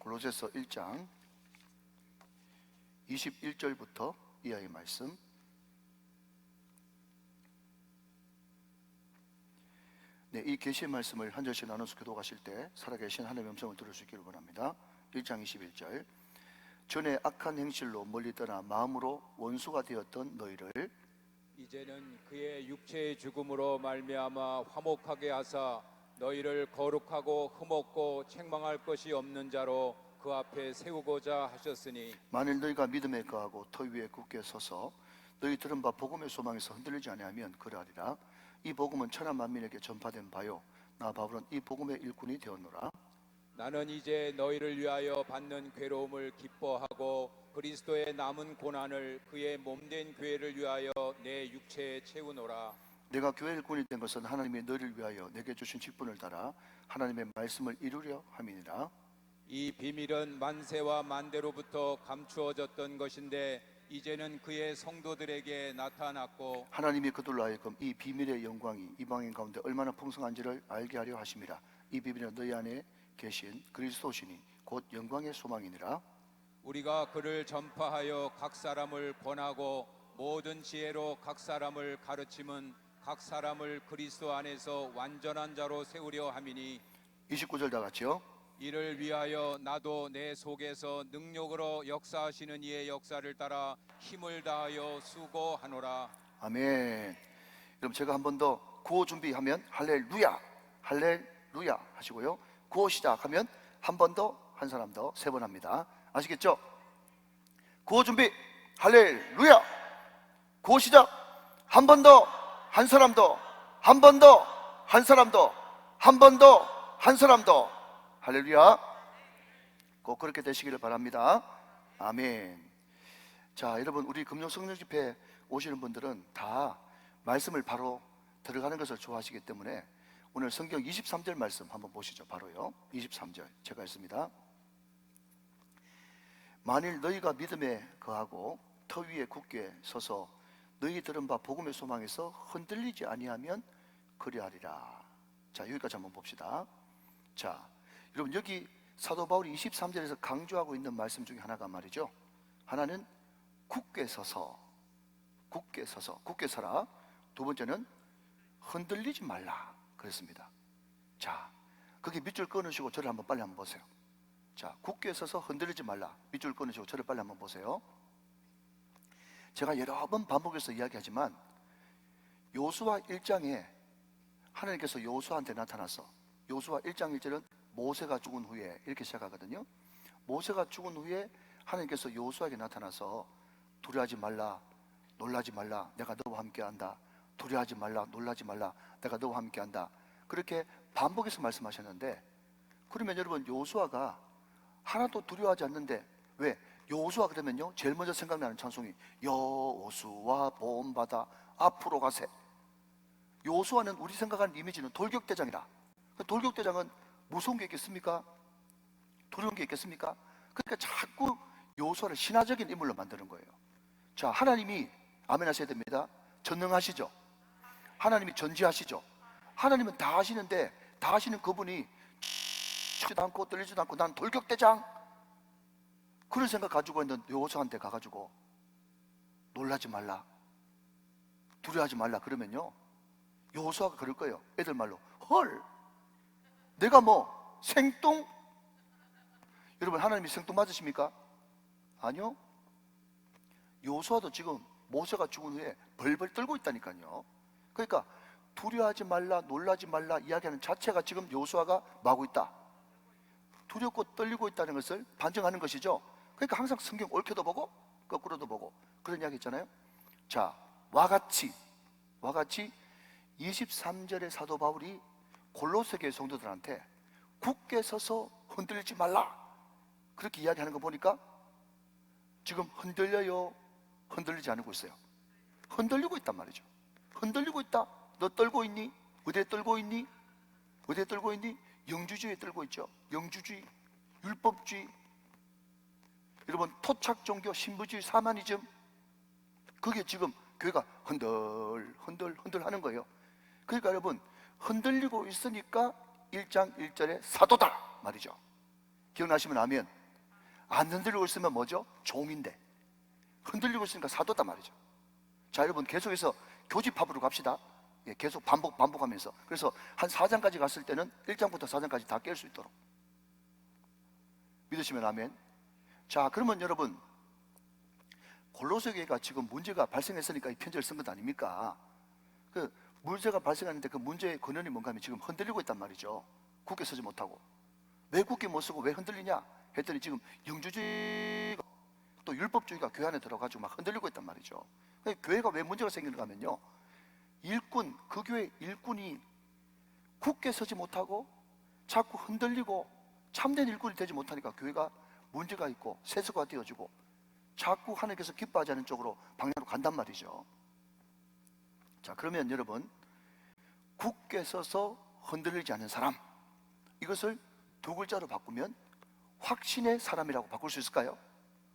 골로새서 1장 21절부터 이하의 말씀. 네, 이 계시의 말씀을 한 절씩 나눠서 기도하실 때 살아계신 하나님의 음성을 들을 수 있기를 원합니다. 1장 21절. 전에 악한 행실로 멀리 떠나 마음으로 원수가 되었던 너희를 이제는 그의 육체의 죽음으로 말미암아 화목하게 하사 너희를 거룩하고 흠없고 책망할 것이 없는 자로 그 앞에 세우고자 하셨으니, 만일 너희가 믿음에 거하고 터 위에 굳게 서서 너희 들은 바 복음의 소망에서 흔들리지 아니하면 그러하리라. 이 복음은 천하 만민에게 전파된 바요 나 바울은 이 복음의 일꾼이 되었노라. 나는 이제 너희를 위하여 받는 괴로움을 기뻐하고 그리스도의 남은 고난을 그의 몸된 교회를 위하여 내 육체에 채우노라. 내가 교회 일꾼이 된 것은 하나님이 너희를 위하여 내게 주신 직분을 따라 하나님의 말씀을 이루려 함이니라. 이 비밀은 만세와 만대로부터 감추어졌던 것인데 이제는 그의 성도들에게 나타났고 하나님이 그들로 하여금 이 비밀의 영광이 이방인 가운데 얼마나 풍성한지를 알게 하려 하심이라. 이 비밀은 너희 안에 계신 그리스도시니 곧 영광의 소망이니라. 우리가 그를 전파하여 각 사람을 권하고 모든 지혜로 각 사람을 가르침은 각 사람을 그리스도 안에서 완전한 자로 세우려 함이니, 29절 다 같이요. 이를 위하여 나도 내 속에서 능력으로 역사하시는 이의 역사를 따라 힘을 다하여 수고하노라. 아멘. 그럼 제가 한 번 더 구호 준비하면 할렐루야 할렐루야 하시고요. 구호 시작하면 한 번 더, 한 사람 더, 세 번 합니다. 아시겠죠? 구호 준비 할렐루야. 구호 시작. 한 번 더, 한 사람 더, 한 번 더, 한 사람 더, 한 번 더, 한 사람 더. 할렐루야. 꼭 그렇게 되시기를 바랍니다. 아멘. 자, 여러분, 우리 금요 성령 집회 오시는 분들은 다 말씀을 바로 들어가는 것을 좋아하시기 때문에 오늘 성경 23절 말씀 한번 보시죠. 바로요. 23절 제가 읽습니다. 만일 너희가 믿음에 거하고 터 위에 굳게 서서 너희 들은 바 복음의 소망에서 흔들리지 아니하면 그리하리라. 자, 여기까지 한번 봅시다. 자, 여러분, 여기 사도 바울이 23절에서 강조하고 있는 말씀 중에 하나가 말이죠, 하나는 굳게 서서, 굳게 서라. 두 번째는 흔들리지 말라 그랬습니다. 자, 거기 밑줄 끊으시고 저를 한번 빨리 한번 보세요. 자, 굳게 서서 흔들리지 말라. 밑줄 끊으시고 저를 빨리 한번 보세요. 제가 여러 번 반복해서 이야기하지만 요수아 1장에 하나님께서 요수아한테 나타나서, 요수아 1장 1절은 모세가 죽은 후에 이렇게 시작하거든요. 모세가 죽은 후에 하나님께서 요수아에게 나타나서 두려워하지 말라, 놀라지 말라, 내가 너와 함께한다. 두려워하지 말라, 놀라지 말라, 내가 너와 함께한다. 그렇게 반복해서 말씀하셨는데, 그러면 여러분, 요수아가 하나도 두려워하지 않는데, 왜? 여호수아 그러면요 제일 먼저 생각나는 찬송이 여호수아 본받아 앞으로 가세. 여호수아는 우리 생각하는 이미지는 돌격대장이라. 돌격대장은 무서운 게 있겠습니까? 두려운 게 있겠습니까? 그러니까 자꾸 여호수아를 신화적인 인물로 만드는 거예요. 자, 하나님이 아멘 하셔야 됩니다. 전능하시죠. 하나님이 전지하시죠. 하나님은 다 하시는데, 다 하시는 그분이 치지도 않고 떨리지도 않고 난 돌격대장, 그런 생각 가지고 있는 여호수아한테 가가지고 놀라지 말라, 두려워하지 말라 그러면요, 여호수아가 그럴 거예요. 애들 말로 헐, 내가 뭐 생뚱? 여러분, 하나님이 생뚱 맞으십니까? 아니요. 여호수아도 지금 모세가 죽은 후에 벌벌 떨고 있다니까요. 그러니까 두려워하지 말라, 놀라지 말라 이야기하는 자체가 지금 여호수아가 마고 있다, 두렵고 떨리고 있다는 것을 반증하는 것이죠. 그러니까 항상 성경 옳게도 보고 거꾸로도 보고 그런 이야기 있잖아요. 자, 와같이 23절의 사도 바울이 골로새 교회 성도들한테 굳게 서서 흔들리지 말라 그렇게 이야기하는 거 보니까 지금 흔들려요, 흔들리지 않고 있어요? 흔들리고 있단 말이죠. 흔들리고 있다. 너 떨고 있니? 어디에 떨고 있니? 어디에 떨고 있니? 영주주의에 떨고 있죠. 영주주의, 율법주의, 여러분 토착 종교, 신부주의, 사마니즘, 그게 지금 교회가 흔들 하는 거예요. 그러니까 여러분, 흔들리고 있으니까 1장 1절의 사도다 말이죠. 기억나시면 아멘. 안 흔들리고 있으면 뭐죠? 종인데. 흔들리고 있으니까 사도단 말이죠. 자, 여러분 계속해서 교집합으로 갑시다. 예, 계속 반복하면서. 그래서 한 4장까지 갔을 때는 1장부터 4장까지 다 깰 수 있도록. 믿으시면 아멘. 자, 그러면 여러분, 골로새 교회가 지금 문제가 발생했으니까 이 편지를 쓴 것 아닙니까? 그 문제가 발생하는데 그 문제의 근원이 뭔가 하면 지금 흔들리고 있단 말이죠. 굳게 서지 못하고. 왜 굳게 못 서고 왜 흔들리냐 했더니 지금 영주주의가 또 율법주의가 교회 안에 들어가지고 막 흔들리고 있단 말이죠. 교회가 왜 문제가 생기는가 하면요, 일꾼, 그 교회 일꾼이 굳게 서지 못하고 자꾸 흔들리고 참된 일꾼이 되지 못하니까 교회가 문제가 있고 세습화 되어지고 자꾸 하나님께서 기뻐하지 않는 쪽으로 방향으로 간단 말이죠. 자, 그러면 여러분, 굳게 서서 흔들리지 않는 사람, 이것을 두 글자로 바꾸면 확신의 사람이라고 바꿀 수 있을까요?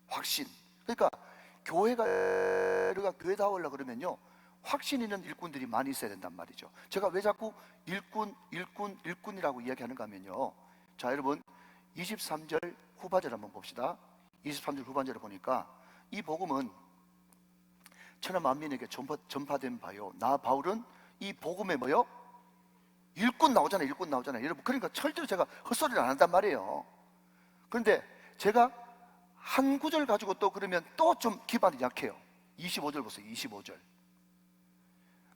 확신. 그러니까 교회가 교회다우려고 그러면요, 확신 있는 일꾼들이 많이 있어야 된단 말이죠. 제가 왜 자꾸 일꾼이라고 이야기하는가 하면요, 자, 여러분 23절 후반절 한번 봅시다. 23절 후반절을 보니까 이 복음은 천하 만민에게 전파된 바요, 나 바울은 이 복음에 뭐요? 일꾼 나오잖아요. 여러분, 그러니까 절대로 제가 헛소리를 안 한단 말이에요. 그런데 제가 한 구절 가지고 또 그러면 또 좀 기반이 약해요. 25절 보세요. 25절.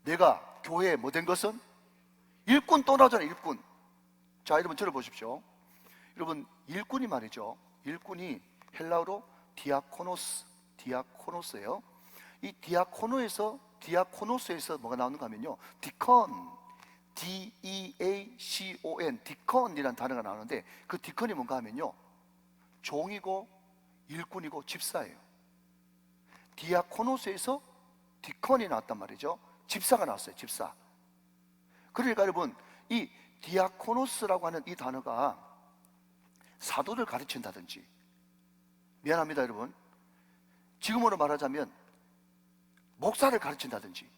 내가 교회에 뭐 된 것은? 일꾼 또 나오잖아요. 일꾼. 자, 여러분 들어보십시오. 여러분, 일꾼이 말이죠, 일꾼이 헬라어로 디아코노스예요. 이 디아코노스에서 뭐가 나오는가 하면요, 디컨, D-E-A-C-O-N, 디컨이라는 단어가 나오는데 그 디컨이 뭔가 하면요, 종이고 일꾼이고 집사예요. 디아코노스에서 디컨이 나왔단 말이죠. 집사가 나왔어요. 집사. 그러니까 여러분, 이 디아코노스라고 하는 이 단어가 사도를 가르친다든지, 미안합니다 여러분, 지금으로 말하자면 목사를 가르친다든지,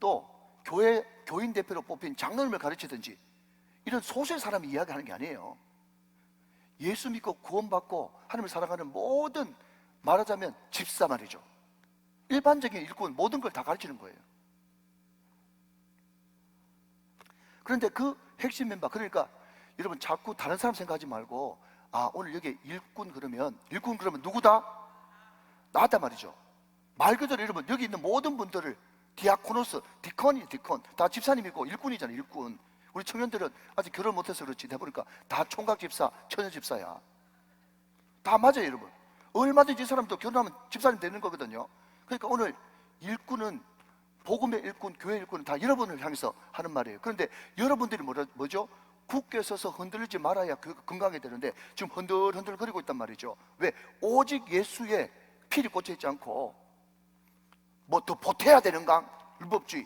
또 교인 대표로 뽑힌 장로님을 가르치든지, 이런 소수의 사람이 이야기하는 게 아니에요. 예수 믿고 구원받고 하나님을 사랑하는 모든, 말하자면 집사 말이죠. 일반적인 일꾼, 모든 걸 다 가르치는 거예요. 그런데 그 핵심 멤버, 그러니까 여러분 자꾸 다른 사람 생각하지 말고, 아, 오늘 여기 일꾼 그러면 누구다? 나다 말이죠. 말 그대로 여러분 여기 있는 모든 분들을 디아코노스, 디컨 다 집사님이고 일꾼이잖아요. 일꾼. 우리 청년들은 아직 결혼 못해서 그렇지, 내보니까 다 총각 집사, 처녀 집사야. 다 맞아요 여러분. 얼마든지 이 사람도 결혼하면 집사님 되는 거거든요. 그러니까 오늘 일꾼은, 복음의 일꾼, 교회 일꾼은 다 여러분을 향해서 하는 말이에요. 그런데 여러분들이 뭐죠? 굳게 서서 흔들리지 말아야 교회가 건강하게 되는데 지금 흔들흔들 거리고 있단 말이죠. 왜? 오직 예수의 필이 꽂혀 있지 않고 뭐 더 보태야 되는가? 율법주의,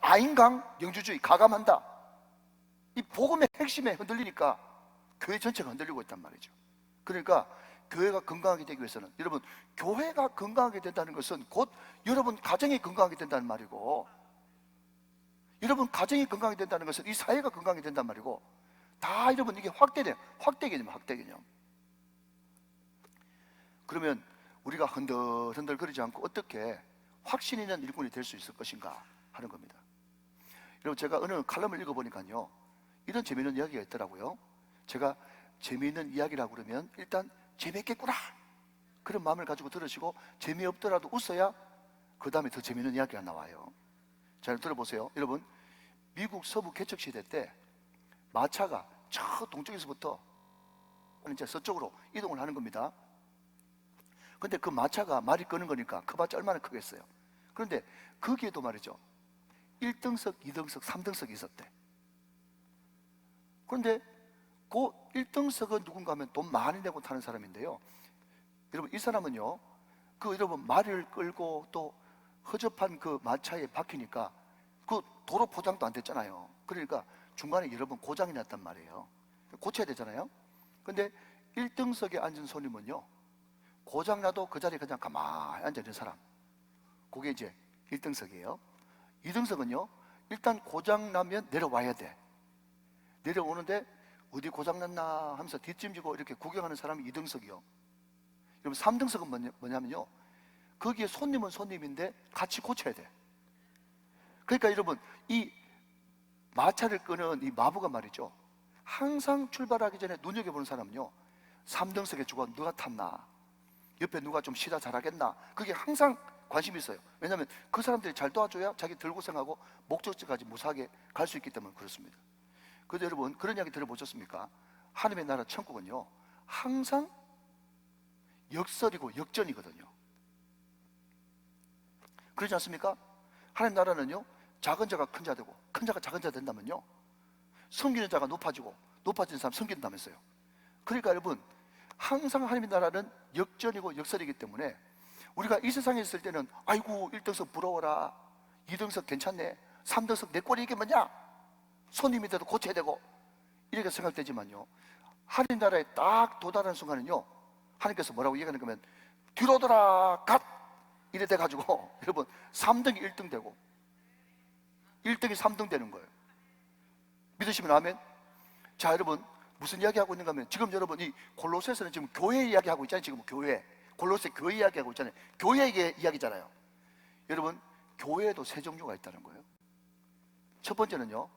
아인강, 영주주의, 가감한다. 이 복음의 핵심에 흔들리니까 교회 전체가 흔들리고 있단 말이죠. 그러니까 교회가 건강하게 되기 위해서는, 여러분, 교회가 건강하게 된다는 것은 곧 여러분 가정이 건강하게 된다는 말이고, 여러분 가정이 건강하게 된다는 것은 이 사회가 건강하게 된다는 말이고, 다 여러분 이게 확대 개념. 그러면 우리가 흔들흔들 거리지 않고 어떻게 확신 있는 일꾼이 될 수 있을 것인가 하는 겁니다. 여러분, 제가 어느 칼럼을 읽어보니까요, 이런 재미있는 이야기가 있더라고요. 제가 재미있는 이야기라고 그러면 일단 재미있겠구나 그런 마음을 가지고 들으시고, 재미없더라도 웃어야 그 다음에 더 재미있는 이야기가 나와요. 잘 들어보세요. 여러분, 미국 서부 개척 시대 때 마차가 저 동쪽에서부터 이제 서쪽으로 이동을 하는 겁니다. 근데 그 마차가 말이 끄는 거니까 커봤자 얼마나 크겠어요. 그런데 거기에도 말이죠, 1등석, 2등석, 3등석이 있었대. 그런데 그 1등석은 누군가 하면 돈 많이 내고 타는 사람인데요, 여러분, 이 사람은요, 여러분 말을 끌고 또 허접한 그 마차에 박히니까 그 도로 포장도 안 됐잖아요. 그러니까 중간에 여러 번 고장이 났단 말이에요. 고쳐야 되잖아요. 근데 1등석에 앉은 손님은요, 고장나도 그 자리에 그냥 가만히 앉아있는 사람, 그게 이제 1등석이에요. 2등석은요, 일단 고장나면 내려와야 돼. 내려오는데 어디 고장났나 하면서 뒷짐지고 이렇게 구경하는 사람이 2등석이요. 여러분 3등석은 뭐냐면요, 거기에 손님은 손님인데 같이 고쳐야 돼. 그러니까 여러분, 이 마차를 끄는 이 마부가 말이죠, 항상 출발하기 전에 눈여겨보는 사람은요, 3등석에 누가 탔나, 옆에 누가 좀 시다 잘하겠나, 그게 항상 관심이 있어요. 왜냐하면 그 사람들이 잘 도와줘야 자기 덜 고생하고 목적지까지 무사하게 갈 수 있기 때문에 그렇습니다. 그런데 여러분, 그런 이야기 들어보셨습니까? 하나님의 나라 천국은요, 항상 역설이고 역전이거든요. 그렇지 않습니까? 하나님 나라는요, 작은 자가 큰 자 되고 큰 자가 작은 자 된다면요, 섬기는 자가 높아지고 높아지는 사람 섬긴다면서요. 그러니까 여러분, 항상 하나님의 나라는 역전이고 역설이기 때문에 우리가 이 세상에 있을 때는 아이고 1등석 부러워라, 2등석 괜찮네, 3등석 내 꼴이 이게 뭐냐, 손님이 돼도 고쳐야 되고 이렇게 생각되지만요, 하나님 나라에 딱 도달하는 순간은요, 하나님께서 뭐라고 얘기하는 거면 뒤로 돌아 갓 이래 돼가지고 여러분 3등이 1등 되고 1등이 3등 되는 거예요. 믿으시면 아멘. 자, 여러분 무슨 이야기하고 있는가 하면, 지금 여러분 이 골로새서는 지금 교회 이야기하고 있잖아요. 지금 교회, 골로새 교회 이야기하고 있잖아요. 교회 이야기잖아요. 여러분, 교회에도 세 종류가 있다는 거예요. 첫 번째는요,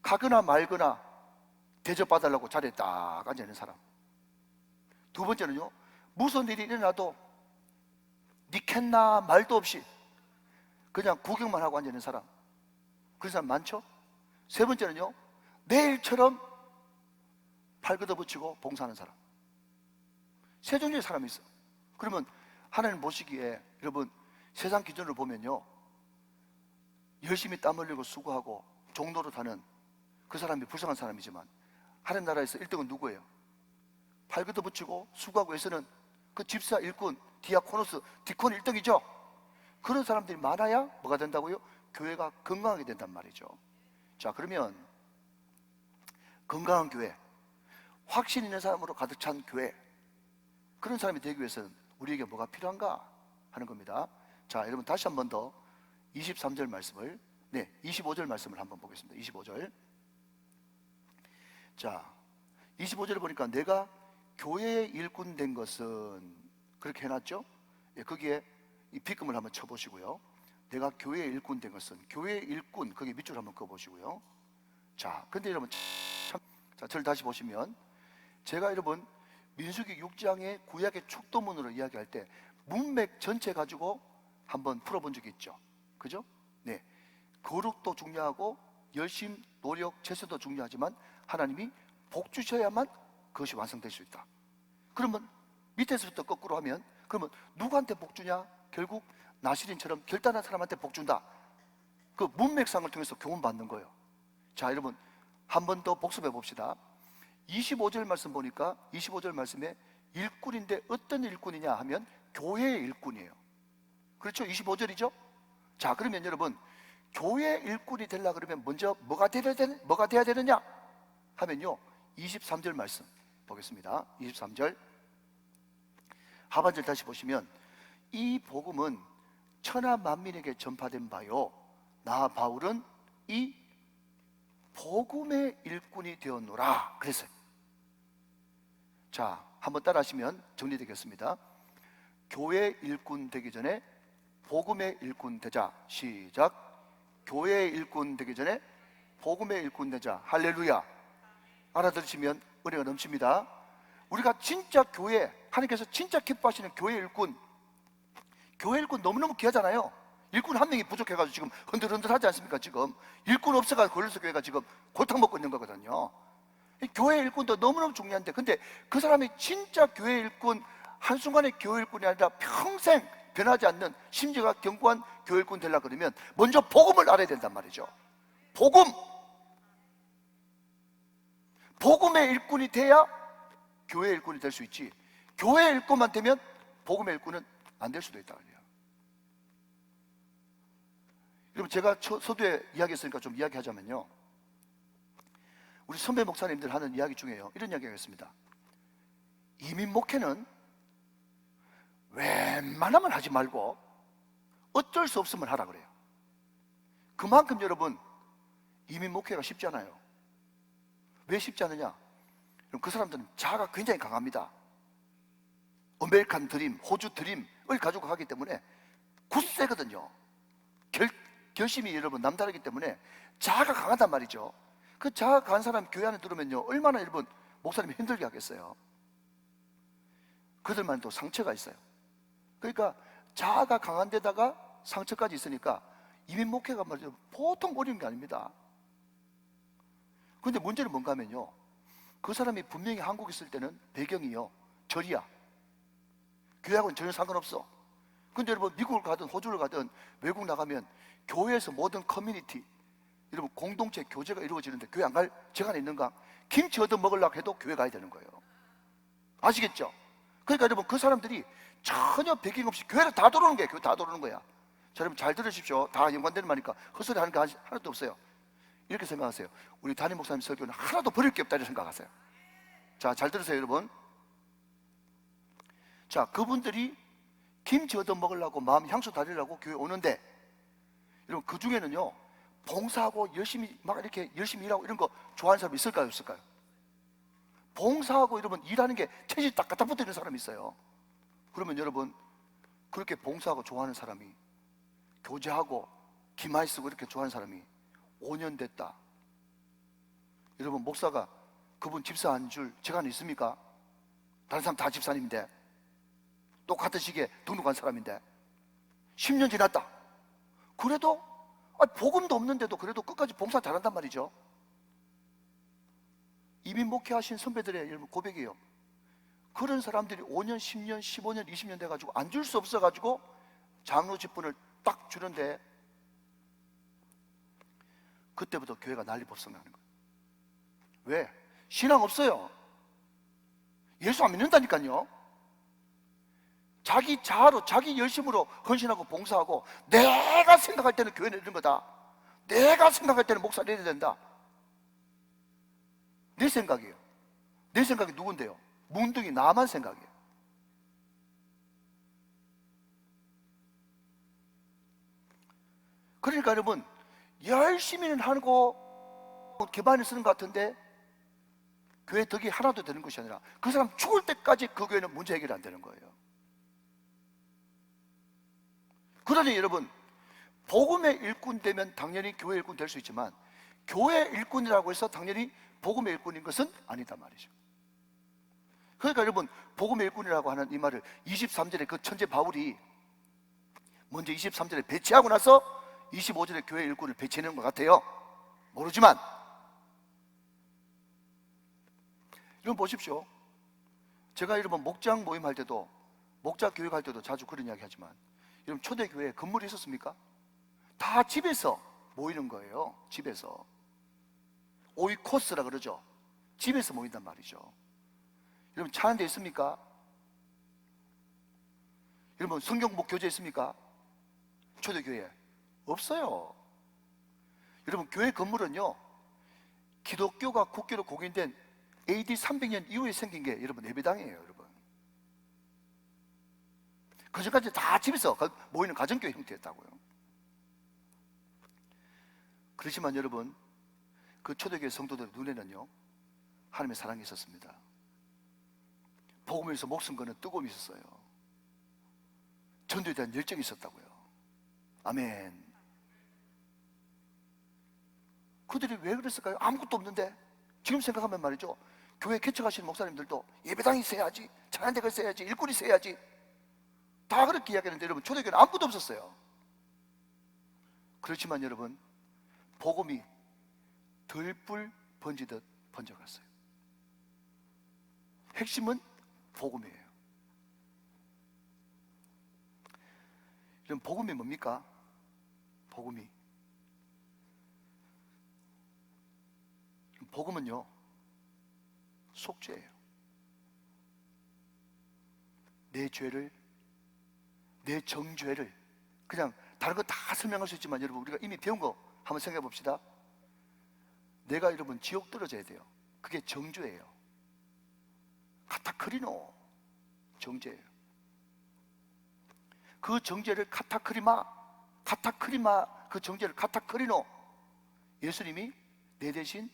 가거나 말거나 대접받으려고 자리에 딱 앉아있는 사람. 두 번째는요, 무슨 일이 일어나도 니캔나 말도 없이 그냥 구경만 하고 앉아있는 사람. 그런 사람 많죠? 세 번째는요, 내일처럼 팔 걷어붙이고 봉사하는 사람. 세 종류의 사람이 있어. 그러면 하나님 보시기에 여러분, 세상 기준으로 보면요, 열심히 땀 흘리고 수고하고 종노릇하는 그 사람이 불쌍한 사람이지만, 하나님 나라에서 1등은 누구예요? 팔 걷어붙이고 수고하고 애쓰는 그 집사, 일꾼, 디아코노스, 디콘 1등이죠. 그런 사람들이 많아야 뭐가 된다고요? 교회가 건강하게 된단 말이죠. 자, 그러면 건강한 교회, 확신 있는 사람으로 가득 찬 교회, 그런 사람이 되기 위해서는 우리에게 뭐가 필요한가 하는 겁니다. 자, 여러분 다시 한 번 더 23절 말씀을, 25절 말씀을 한번 보겠습니다. 25절. 자, 25절을 보니까 내가 교회의 일꾼 된 것은, 그렇게 해놨죠? 거기에 이 빗금을 한번 쳐보시고요. 내가 교회의 일꾼 된 것은, 교회의 일꾼, 거기 밑줄 한번 그어보시고요. 자, 근데 여러분 참, 자, 저를 다시 보시면, 제가 여러분 민수기 6장의 구약의 촉도문으로 이야기할 때 문맥 전체 가지고 한번 풀어본 적이 있죠. 그죠? 네, 거룩도 중요하고 열심, 노력, 최선도 중요하지만 하나님이 복 주셔야만 그것이 완성될 수 있다. 그러면 밑에서부터 거꾸로 하면, 그러면 누구한테 복 주냐? 결국 나시린처럼 결단한 사람한테 복 준다. 그 문맥상을 통해서 교훈 받는 거예요. 자, 여러분 한 번 더 복습해 봅시다. 25절 말씀 보니까 25절 말씀에 일꾼인데 어떤 일꾼이냐 하면 교회의 일꾼이에요. 그렇죠? 25절이죠? 자, 그러면 여러분 교회 일꾼이 되려고 그러면 먼저 뭐가 돼야 되느냐 하면요, 23절 말씀 보겠습니다. 23절 하반절 다시 보시면, 이 복음은 천하 만민에게 전파된 바요, 나 바울은 이 복음의 일꾼이 되었노라 그랬어요. 자, 한번 따라 하시면 정리되겠습니다. 교회 일꾼 되기 전에 복음의 일꾼 되자. 시작. 교회의 일꾼 되기 전에 복음의 일꾼 되자. 할렐루야. 알아들으시면 은혜가 넘칩니다. 우리가 진짜 교회, 하나님께서 진짜 기뻐하시는 교회 일꾼, 교회 일꾼 너무너무 귀하잖아요. 일꾼 한 명이 부족해가지고 지금 흔들흔들하지 않습니까? 지금 일꾼 없어가지고 걸려서 교회가 지금 골탕 먹고 있는 거거든요. 교회 일꾼도 너무너무 중요한데, 근데 그 사람이 진짜 교회 일꾼, 한순간의 교회 일꾼이 아니라 평생 변하지 않는 심지어가 견고한 교회 일꾼 되려고 그러면 먼저 복음을 알아야 된단 말이죠. 복음의 일꾼이 돼야 교회 일꾼이 될 수 있지, 교회 일꾼만 되면 복음의 일꾼은 안 될 수도 있다. 여러분, 제가 서두에 이야기했으니까 좀 이야기하자면요, 우리 선배 목사님들 하는 이야기 중에요, 이런 이야기가 있습니다. 이민 목회는 웬만하면 하지 말고 어쩔 수 없으면 하라 그래요. 그만큼 여러분 이민 목회가 쉽잖아요. 왜 쉽지 않느냐? 그럼 그 사람들은 자아가 굉장히 강합니다. 아메리칸 드림, 호주 드림을 가지고 가기 때문에 굳세거든요. 결심이 여러분 남다르기 때문에 자아가 강하단 말이죠. 그 자아가 강한 사람 교회 안에 들어오면요, 얼마나 여러분 목사님이 힘들게 하겠어요. 그들만 또 상처가 있어요. 그러니까 자아가 강한 데다가 상처까지 있으니까 이민 목회가 말이죠, 보통 어려운 게 아닙니다. 그런데 문제는 뭔가 하면요, 그 사람이 분명히 한국에 있을 때는 배경이요, 절이야. 교회하고는 전혀 상관없어. 근데 여러분 미국을 가든 호주를 가든 외국 나가면 교회에서 모든 커뮤니티, 여러분 공동체 교제가 이루어지는데 교회 안 갈 시간이 있는가? 김치 얻어 먹으려고 해도 교회 가야 되는 거예요. 아시겠죠? 그러니까 여러분 그 사람들이 전혀 배경 없이 교회를 다 들어오는 거예요. 교회 다 들어오는 거야. 자, 여러분 잘 들으십시오. 다 연관되는 말이니까 헛소리 하는 거 하나도 없어요. 이렇게 생각하세요. 우리 담임 목사님 설교는 하나도 버릴 게 없다 이렇게 생각하세요. 자, 잘 들으세요 여러분. 자, 그분들이 김치 얻어 먹으려고 마음 향수 다리려고 교회 오는데, 여러분 그 중에는요 봉사하고 열심히 막 이렇게 열심히 일하고 이런 거 좋아하는 사람이 있을까요, 없을까요? 봉사하고 여러분 일하는 게 체질 딱 갖다 붙어 있는 사람이 있어요. 그러면 여러분 그렇게 봉사하고 좋아하는 사람이, 교제하고 기마이 쓰고 이렇게 좋아하는 사람이 5년 됐다. 여러분 목사가 그분 집사한 줄 제가 있습니까? 다른 사람 다 집사님인데, 똑같은 시기에 등록한 사람인데 10년 지났다. 그래도 복음도 없는데도 그래도 끝까지 봉사 잘한단 말이죠. 이민 목회하신 선배들의 여러분 고백이에요. 그런 사람들이 5년, 10년, 15년, 20년 돼가지고 안 줄 수 없어가지고 장로 직분을 딱 주는데, 그때부터 교회가 난리 법석나는 거예요. 왜? 신앙 없어요. 예수 안 믿는다니까요. 자기 자아로, 자기 열심으로 헌신하고 봉사하고, 내가 생각할 때는 교회는 이런 거다, 내가 생각할 때는 목사 내려야 된다. 내 생각이에요. 내 생각이 누군데요? 뭉둥이 나만 생각이에요. 그러니까 여러분 열심히는 하고 개반을 쓰는 것 같은데 교회 덕이 하나도 되는 것이 아니라 그 사람 죽을 때까지 그 교회는 문제 해결이 안 되는 거예요. 그러니 여러분 복음의 일꾼 되면 당연히 교회 일꾼 될 수 있지만, 교회 일꾼이라고 해서 당연히 복음의 일꾼인 것은 아니다 말이죠. 그러니까 여러분 복음의 일꾼이라고 하는 이 말을 23절에 그 천재 바울이 먼저 23절에 배치하고 나서 25절에 교회 일꾼을 배치하는 것 같아요. 모르지만 여러분 보십시오. 제가 여러분 목장 모임 할 때도, 목자 교육 할 때도 자주 그런 이야기 하지만, 여러분 초대교회에 건물이 있었습니까? 다 집에서 모이는 거예요. 집에서. 오이코스라 그러죠. 집에서 모인단 말이죠. 여러분 차 한 대 있습니까? 여러분 성경복 교재 있습니까? 초대교회에 없어요. 여러분 교회 건물은요 기독교가 국교로 공인된 AD 300년 이후에 생긴 게 여러분 예배당이에요. 여러분 그전까지 다 집에서 모이는 가정교회 형태였다고요. 그렇지만 여러분 그 초대교회 성도들 눈에는요 하나님의 사랑이 있었습니다. 복음을 위해서 목숨 거는 뜨거움이 있었어요. 전도에 대한 열정이 있었다고요. 아멘. 그들이 왜 그랬을까요? 아무것도 없는데. 지금 생각하면 말이죠, 교회 개척하시는 목사님들도 예배당이 있어야지, 찬양 대가 있어야지, 일꾼이 있어야지, 다 그렇게 이야기하는데 여러분 초대교회는 아무것도 없었어요. 그렇지만 여러분 복음이 들불 번지듯 번져갔어요. 핵심은 복음이에요. 그럼 복음이 뭡니까? 복음은요 속죄예요. 내 죄를, 내 정죄를, 그냥 다른 거 다 설명할 수 있지만 여러분 우리가 이미 배운 거 한번 생각해 봅시다. 내가 여러분 지옥 떨어져야 돼요. 그게 정죄예요. 카타크리노 정죄예요. 그 정죄를 카타크리마 그 정죄를 카타크리노, 예수님이 내 대신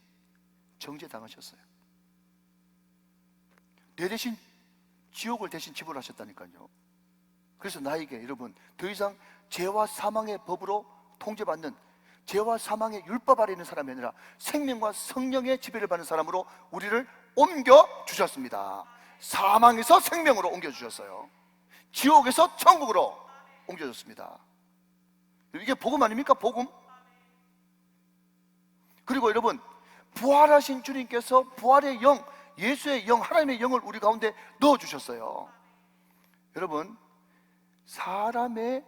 정죄당하셨어요. 내 대신 지옥을 대신 지불하셨다니까요. 그래서 나에게 여러분 더 이상 죄와 사망의 법으로 통제받는, 죄와 사망의 율법 아래 있는 사람이 아니라 생명과 성령의 지배를 받는 사람으로 우리를 옮겨주셨습니다. 사망에서 생명으로 옮겨주셨어요. 지옥에서 천국으로 옮겨줬습니다. 이게 복음 아닙니까? 복음. 그리고 여러분, 부활하신 주님께서 부활의 영, 예수의 영, 하나님의 영을 우리 가운데 넣어주셨어요. 여러분, 사람의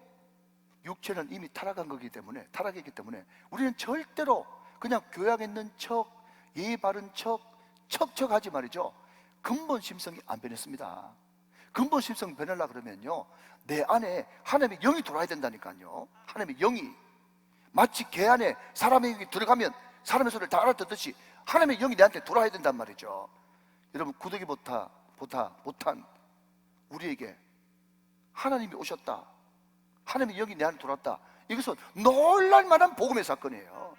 육체는 이미 타락한 거기 때문에, 타락했기 때문에 우리는 절대로 그냥 교양 있는 척, 예의 바른 척, 척척하지 말이죠. 근본 심성이 안 변했습니다. 근본 심성 변하려고 그러면요, 내 안에 하나님의 영이 들어와야 된다니까요. 하나님의 영이 마치 개 안에 사람의 영이 들어가면 사람의 소리를 다 알아듣듯이 하나님의 영이 내한테 들어와야 된단 말이죠. 여러분, 구더기보다 못한 우리에게 하나님이 오셨다, 하나님의 영이 내 안에 들어왔다, 이것은 놀랄만한 복음의 사건이에요.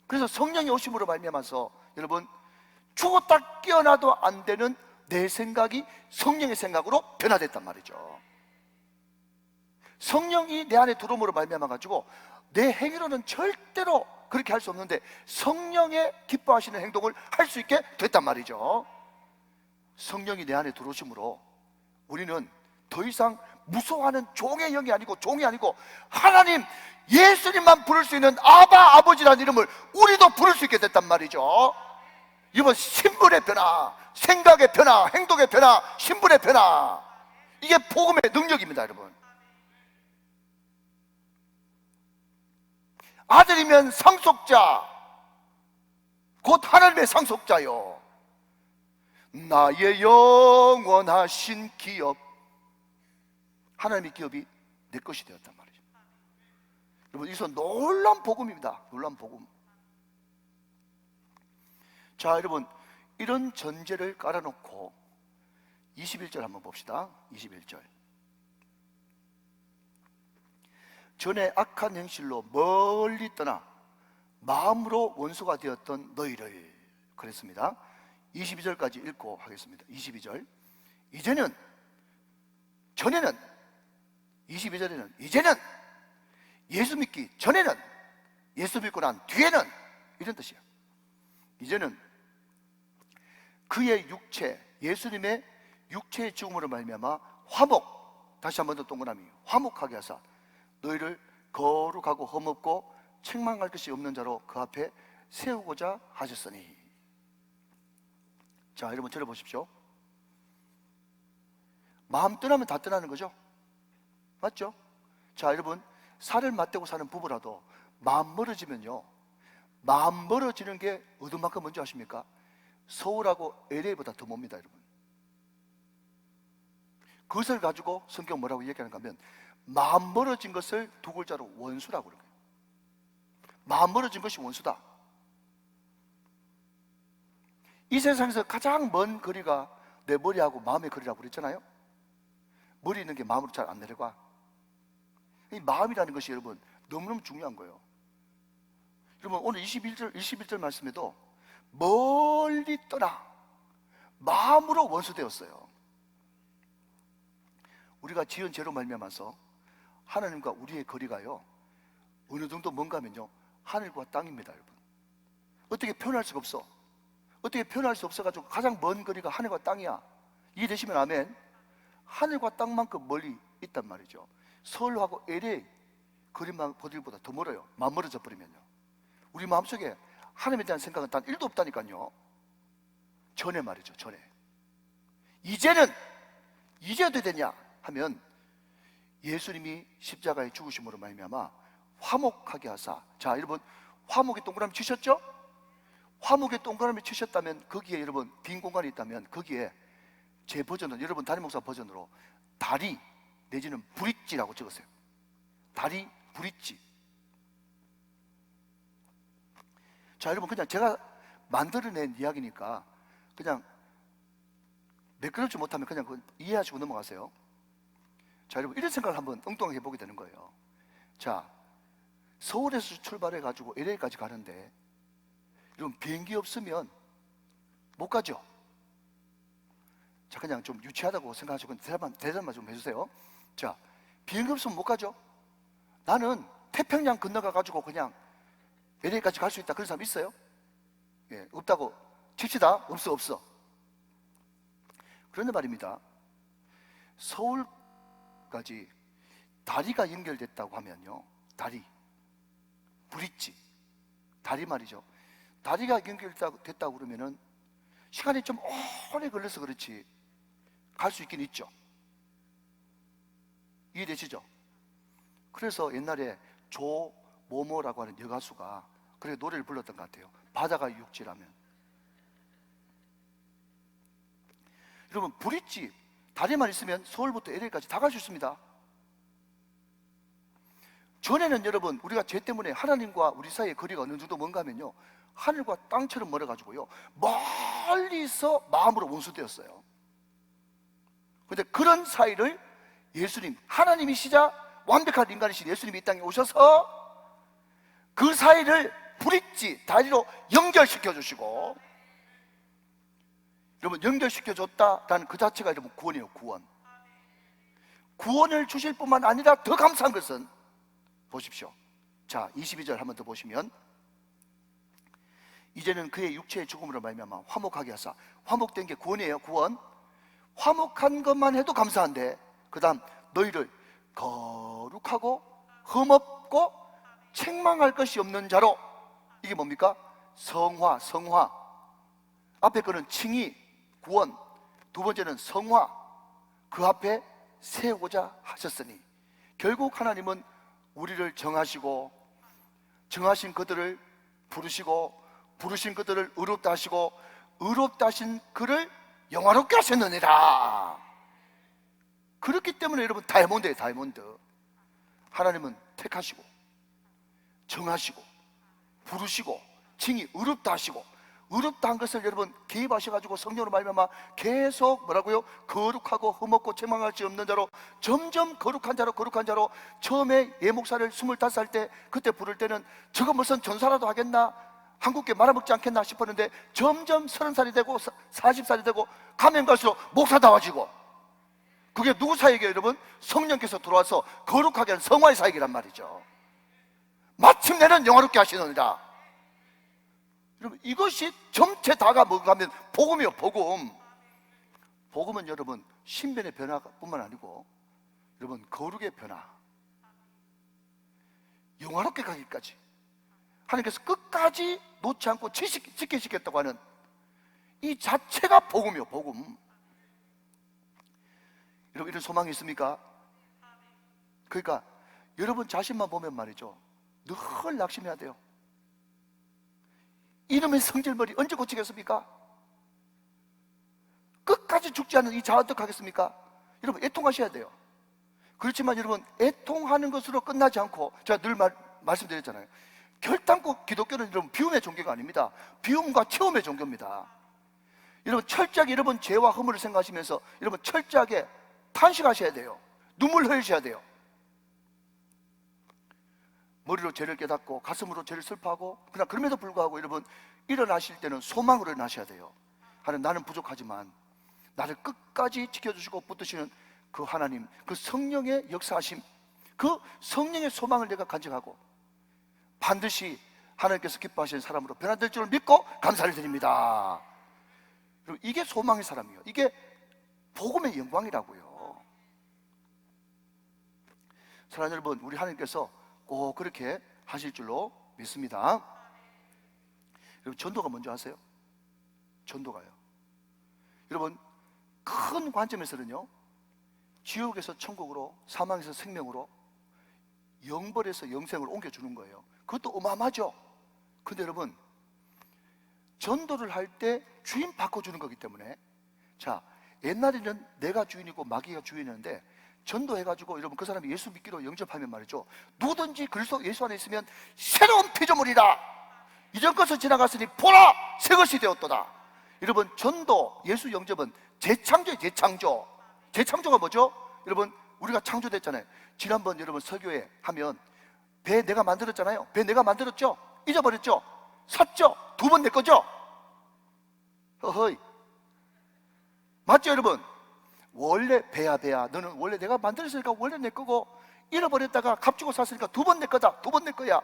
그래서 성령이 오심으로 말미암아서 여러분, 죽었다 깨어나도 안 되는 내 생각이 성령의 생각으로 변화됐단 말이죠. 성령이 내 안에 들어옴으로 말미암아 가지고 내 행위로는 절대로 그렇게 할 수 없는데 성령의 기뻐하시는 행동을 할 수 있게 됐단 말이죠. 성령이 내 안에 들어오심으로 우리는 더 이상 무서워하는 종의 영이 아니고, 종이 아니고 하나님, 예수님만 부를 수 있는 아바, 아버지라는 이름을 우리도 부를 수 있게 됐단 말이죠. 이번 신분의 변화, 생각의 변화, 행동의 변화, 신분의 변화, 이게 복음의 능력입니다. 여러분, 아들이면 상속자, 곧 하나님의 상속자요, 나의 영원하신 기업, 하나님의 기업이 내 것이 되었단 말이죠. 여러분, 이것은 놀라운 복음입니다. 놀라운 복음. 자, 여러분, 이런 전제를 깔아놓고 21절 한번 봅시다. 21절. 전에 악한 행실로 멀리 떠나 마음으로 원수가 되었던 너희를, 그랬습니다. 22절까지 읽고 하겠습니다. 22절. 이제는, 전에는, 22절에는 이제는, 예수 믿기 전에는, 예수 믿고 난 뒤에는, 이런 뜻이에요. 이제는 그의 육체, 예수님의 육체의 죽음으로 말미암아 화목, 다시 한 번 더 동그라미, 화목하게 하사 너희를 거룩하고 험없고 책망할 것이 없는 자로 그 앞에 세우고자 하셨으니. 자, 여러분 들어보십시오. 마음 떠나면 다 떠나는 거죠. 맞죠? 자, 여러분, 살을 맞대고 사는 부부라도 마음 멀어지면요, 마음 멀어지는 게 어디만큼 뭔지 아십니까? 서울하고 LA보다 더 멉니다. 여러분, 그것을 가지고 성경 뭐라고 얘기하는가 하면, 마음 멀어진 것을 두 글자로 원수라고 그래요. 마음 멀어진 것이 원수다. 이 세상에서 가장 먼 거리가 내 머리하고 마음의 거리라고 그랬잖아요. 머리 있는 게 마음으로 잘 안 내려가. 이 마음이라는 것이 여러분 너무너무 중요한 거예요. 여러분, 오늘 21절 말씀에도 멀리 떠나 마음으로 원수되었어요. 우리가 지은 죄로 말미암아서 하나님과 우리의 거리가요, 어느 정도 뭔가 하면요, 하늘과 땅입니다. 여러분, 어떻게 표현할 수가 없어. 어떻게 표현할 수 없어가지고 가장 먼 거리가 하늘과 땅이야. 이해되시면 아멘. 하늘과 땅만큼 멀리 있단 말이죠. 서울하고 LA 거리만 보들보다 더 멀어요. 마음 멀어져 버리면요. 우리 마음속에 하나님에 대한 생각은 단 1도 없다니까요. 전에 말이죠. 전에. 이제는, 이제 어떻게 되냐 하면, 예수님이 십자가에 죽으심으로 말미암아 화목하게 하사. 자, 여러분, 화목에 동그라미 치셨죠? 화목에 동그라미 치셨다면 거기에 여러분 빈 공간이 있다면 거기에 제 버전은, 여러분 담임 목사 버전으로 다리 내지는 브릿지라고 적었어요. 다리 브릿지. 자, 여러분, 그냥 제가 만들어낸 이야기니까 그냥 매끄럽지 못하면 그냥 그건 이해하시고 넘어가세요. 자, 여러분, 이런 생각을 한번 엉뚱하게 해보게 되는 거예요. 자, 서울에서 출발해 가지고 LA까지 가는데 여러분 비행기 없으면 못 가죠. 자, 그냥 좀 유치하다고 생각하시고 대답만 좀 해주세요. 자, 비행기 없으면 못 가죠. 나는 태평양 건너가 가지고 그냥 LA까지 갈 수 있다, 그런 사람 있어요? 예, 없다고 칩시다. 없어. 그런데 말입니다, 서울까지 다리가 연결됐다고 하면요, 다리, 브릿지, 다리 말이죠. 다리가 연결됐다고 그러면은 시간이 좀 오래 걸려서 그렇지 갈 수 있긴 있죠. 이해되시죠? 그래서 옛날에 조모모라고 하는 여가수가 그렇게 노래를 불렀던 것 같아요. 바다가 육지라면. 여러분 브릿지, 다리만 있으면 서울부터 LA까지 다 갈 수 있습니다. 전에는 여러분 우리가 죄 때문에 하나님과 우리 사이의 거리가 어느 정도 뭔가 하면요, 하늘과 땅처럼 멀어가지고요, 멀리서 마음으로 원수되었어요. 그런데 그런 사이를 예수님, 하나님이시자 완벽한 인간이신 예수님이 이 땅에 오셔서 그 사이를 브릿지, 다리로 연결시켜 주시고, 여러분 연결시켜 줬다라는 그 자체가 여러분 구원이에요. 구원을 주실 뿐만 아니라 더 감사한 것은 보십시오. 자, 22절 한번 더 보시면, 이제는 그의 육체의 죽음으로 말미암아 화목하게 하사, 화목된 게 구원이에요. 구원. 화목한 것만 해도 감사한데 그 다음 너희를 거룩하고 흠없고 책망할 것이 없는 자로, 이게 뭡니까? 성화. 앞에 거는 칭의, 구원, 두 번째는 성화, 그 앞에 세우고자 하셨으니, 결국 하나님은 우리를 정하시고, 정하신 그들을 부르시고, 부르신 그들을 의롭다 하시고, 의롭다 하신 그를 영화롭게 하셨느니라. 그렇기 때문에 여러분 다이아몬드예요. 다이아몬드. 하나님은 택하시고, 정하시고, 부르시고, 칭이 의롭다 하시고, 의롭다 한 것을 여러분 개입하셔가지고 성령으로 말미암아 계속 뭐라고요? 거룩하고 흠없고 책망할 수 없는 자로, 점점 거룩한 자로. 처음에 예목사를 25살 때 그때 부를 때는 저거 무슨 전사라도 하겠나, 한국계 말아먹지 않겠나 싶었는데, 점점 30살이 되고 40살이 되고 가면 갈수록 목사다워지고, 그게 누구 사역이에요 여러분? 성령께서 들어와서 거룩하게 하는 성화의 사역이란 말이죠. 마침내는 영화롭게 하시느니라. 여러분 이것이 전체 다가 뭔가 하면 복음이요. 복음은 여러분 신변의 변화뿐만 아니고 여러분 거룩의 변화, 영화롭게 가기까지 하나님께서 끝까지 놓지 않고 지키시겠다고 하는 이 자체가 복음이요. 복음. 여러분 이런 소망이 있습니까? 그러니까 여러분 자신만 보면 말이죠, 늘 낙심해야 돼요. 이놈의 성질머리 언제 고치겠습니까? 끝까지 죽지 않는 이 자 어떡하겠습니까? 여러분 애통하셔야 돼요. 그렇지만 여러분 애통하는 것으로 끝나지 않고, 제가 늘 말씀드렸잖아요, 결단코 기독교는 여러분 비움의 종교가 아닙니다. 비움과 체험의 종교입니다. 여러분 철저하게 여러분 죄와 허물을 생각하시면서 여러분 철저하게 탄식하셔야 돼요. 눈물 흘리셔야 돼요. 머리로 죄를 깨닫고 가슴으로 죄를 슬퍼하고, 그러나 그럼에도 불구하고 여러분 일어나실 때는 소망으로 일어나셔야 돼요. 하나님, 나는 부족하지만 나를 끝까지 지켜주시고 붙드시는 그 하나님, 그 성령의 역사하심, 그 성령의 소망을 내가 간직하고 반드시 하나님께서 기뻐하시는 사람으로 변화될 줄을 믿고 감사를 드립니다. 여러분 이게 소망의 사람이에요. 이게 복음의 영광이라고요. 사랑하는 여러분, 우리 하나님께서 꼭 그렇게 하실 줄로 믿습니다. 여러분 전도가 뭔지 아세요? 전도가요, 여러분 큰 관점에서는요, 지옥에서 천국으로, 사망에서 생명으로, 영벌에서 영생으로 옮겨주는 거예요. 그것도 어마어마하죠. 근데 여러분 전도를 할 때 주인 바꿔주는 거기 때문에, 자 옛날에는 내가 주인이고 마귀가 주인이었는데, 전도해가지고 여러분 그 사람이 예수 믿기로 영접하면 말이죠, 누구든지 그리스도 예수 안에 있으면 새로운 피조물이라, 이전 것은 지나갔으니 보라 새 것이 되었도다. 여러분 전도, 예수 영접은 재창조예요. 재창조가 뭐죠? 여러분 우리가 창조됐잖아요. 지난번 여러분 설교회 하면 배 내가 만들었잖아요. 배 내가 만들었죠? 잊어버렸죠? 샀죠? 두 번 내 거죠? 허허이. 맞죠, 여러분? 원래 배야. 너는 원래 내가 만들었으니까 원래 내 거고, 잃어버렸다가 값주고 샀으니까 두 번 내 거다. 두 번 내 거야.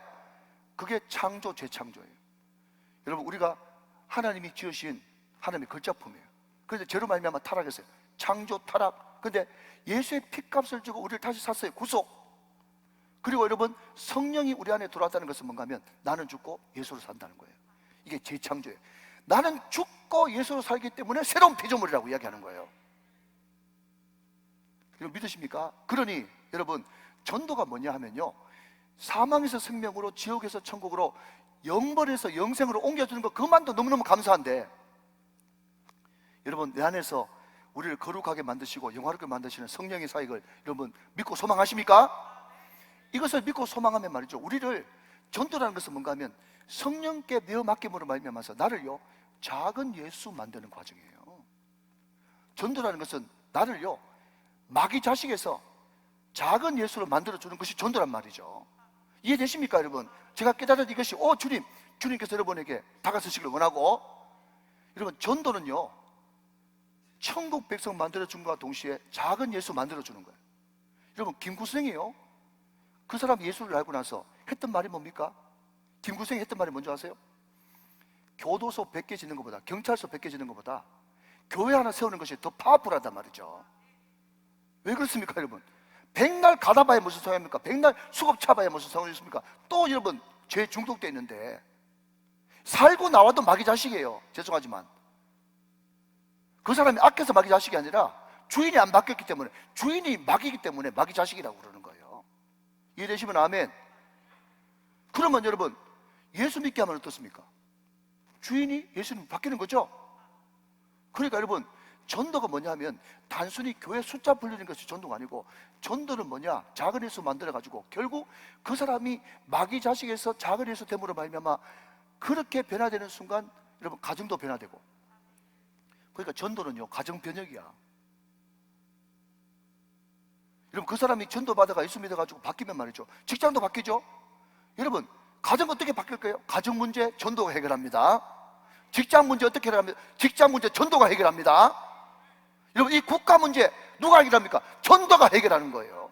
그게 창조, 재창조예요. 여러분, 우리가 하나님이 지으신 하나님의 걸작품이에요. 그래서 죄로 말미암아 타락했어요. 창조, 타락. 근데 예수의 피값을 주고 우리를 다시 샀어요. 구속. 그리고 여러분, 성령이 우리 안에 들어왔다는 것은 뭔가 하면 나는 죽고 예수로 산다는 거예요. 이게 재창조예요. 나는 죽고 예수로 살기 때문에 새로운 피조물이라고 이야기하는 거예요. 이거 믿으십니까? 그러니 여러분, 전도가 뭐냐 하면요, 사망에서 생명으로, 지옥에서 천국으로, 영벌에서 영생으로 옮겨주는 것, 그것만도 너무너무 감사한데, 여러분, 내 안에서 우리를 거룩하게 만드시고 영화롭게 만드시는 성령의 사역을 여러분 믿고 소망하십니까? 이것을 믿고 소망하면 말이죠, 우리를, 전도라는 것은 뭔가 하면 성령께 내어 맡김으로 말미암아서 나를요 작은 예수 만드는 과정이에요. 전도라는 것은 나를요 마귀 자식에서 작은 예수로 만들어주는 것이 전도란 말이죠. 이해되십니까, 여러분? 제가 깨달은 이것이, 주님께서 여러분에게 다가서시길 원하고, 여러분, 전도는요 천국 백성 만들어준 것과 동시에 작은 예수 만들어주는 거예요. 여러분, 김구성이요, 그 사람 예수를 알고 나서 했던 말이 뭡니까? 김구성이 했던 말이 뭔지 아세요? 교도소 100개 짓는 것보다, 경찰서 100개 짓는 것보다 교회 하나 세우는 것이 더 파워풀하단 말이죠. 왜 그렇습니까, 여러분? 백날 가다봐야 무슨 소용입니까? 백날 수갑 차봐야 무슨 소용입니까? 또 여러분, 죄 중독돼 있는데 살고 나와도 마귀 자식이에요. 죄송하지만 그 사람이 악해서 마귀 자식이 아니라 주인이 안 바뀌었기 때문에, 주인이 마귀이기 때문에 마귀 자식이라고 그러는 거예요. 이해되시면 아멘. 그러면 여러분, 예수 믿게 하면 어떻습니까? 주인이 예수님 바뀌는 거죠. 그러니까 여러분, 전도가 뭐냐면 단순히 교회 숫자 불리는 것이 전도가 아니고, 전도는 뭐냐, 작은 예수 만들어가지고 결국 그 사람이 마귀 자식에서 작은 예수 됨으로 말미암아 그렇게 변화되는 순간 여러분, 가정도 변화되고. 그러니까 전도는요 가정 변혁이야. 여러분, 그 사람이 전도 받아가 예수 믿어가지고 바뀌면 말이죠, 직장도 바뀌죠. 여러분, 가정 어떻게 바뀔까요? 가정 문제 전도가 해결합니다. 직장 문제 어떻게 해결합니까? 직장 문제 전도가 해결합니다. 여러분, 이 국가 문제 누가 해결합니까? 전도가 해결하는 거예요.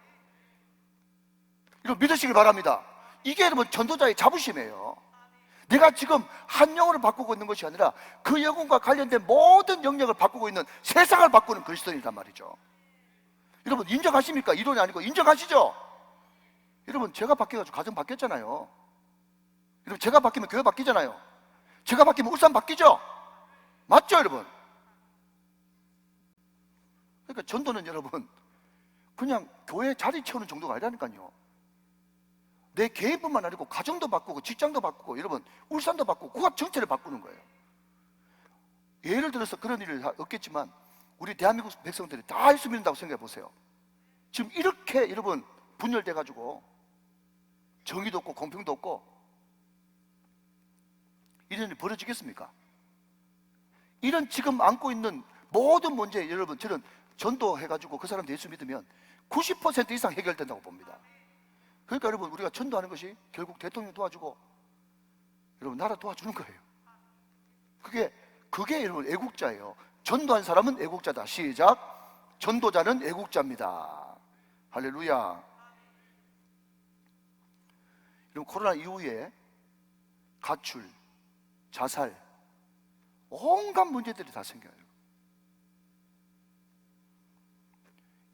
여러분, 믿으시길 바랍니다. 이게 여러분 전도자의 자부심이에요. 내가 지금 한 영혼을 바꾸고 있는 것이 아니라 그 영혼과 관련된 모든 영역을 바꾸고 있는, 세상을 바꾸는 그리스도인이란 말이죠. 여러분, 인정하십니까? 이론이 아니고 인정하시죠? 여러분, 제가 바뀌어가지고 가정 바뀌었잖아요. 여러분, 제가 바뀌면 교회 바뀌잖아요. 제가 바뀌면 울산 바뀌죠? 맞죠, 여러분? 그러니까 전도는 여러분 그냥 교회 자리 채우는 정도가 아니라니까요. 내 개인뿐만 아니고 가정도 바꾸고 직장도 바꾸고 여러분 울산도 바꾸고 국가 전체를 바꾸는 거예요. 예를 들어서 그런 일이 없겠지만 우리 대한민국 백성들이 다 예수 믿는다고 생각해 보세요. 지금 이렇게 여러분 분열돼 가지고 정의도 없고 공평도 없고 이런 일이 벌어지겠습니까? 이런 지금 안고 있는 모든 문제, 여러분, 저는 전도해가지고 그 사람 예수 믿으면 90% 이상 해결된다고 봅니다. 그러니까 여러분, 우리가 전도하는 것이 결국 대통령 도와주고 여러분 나라 도와주는 거예요. 그게 여러분 애국자예요. 전도한 사람은 애국자다. 시작. 전도자는 애국자입니다. 할렐루야. 여러분, 코로나 이후에 가출, 자살, 온갖 문제들이 다 생겨요.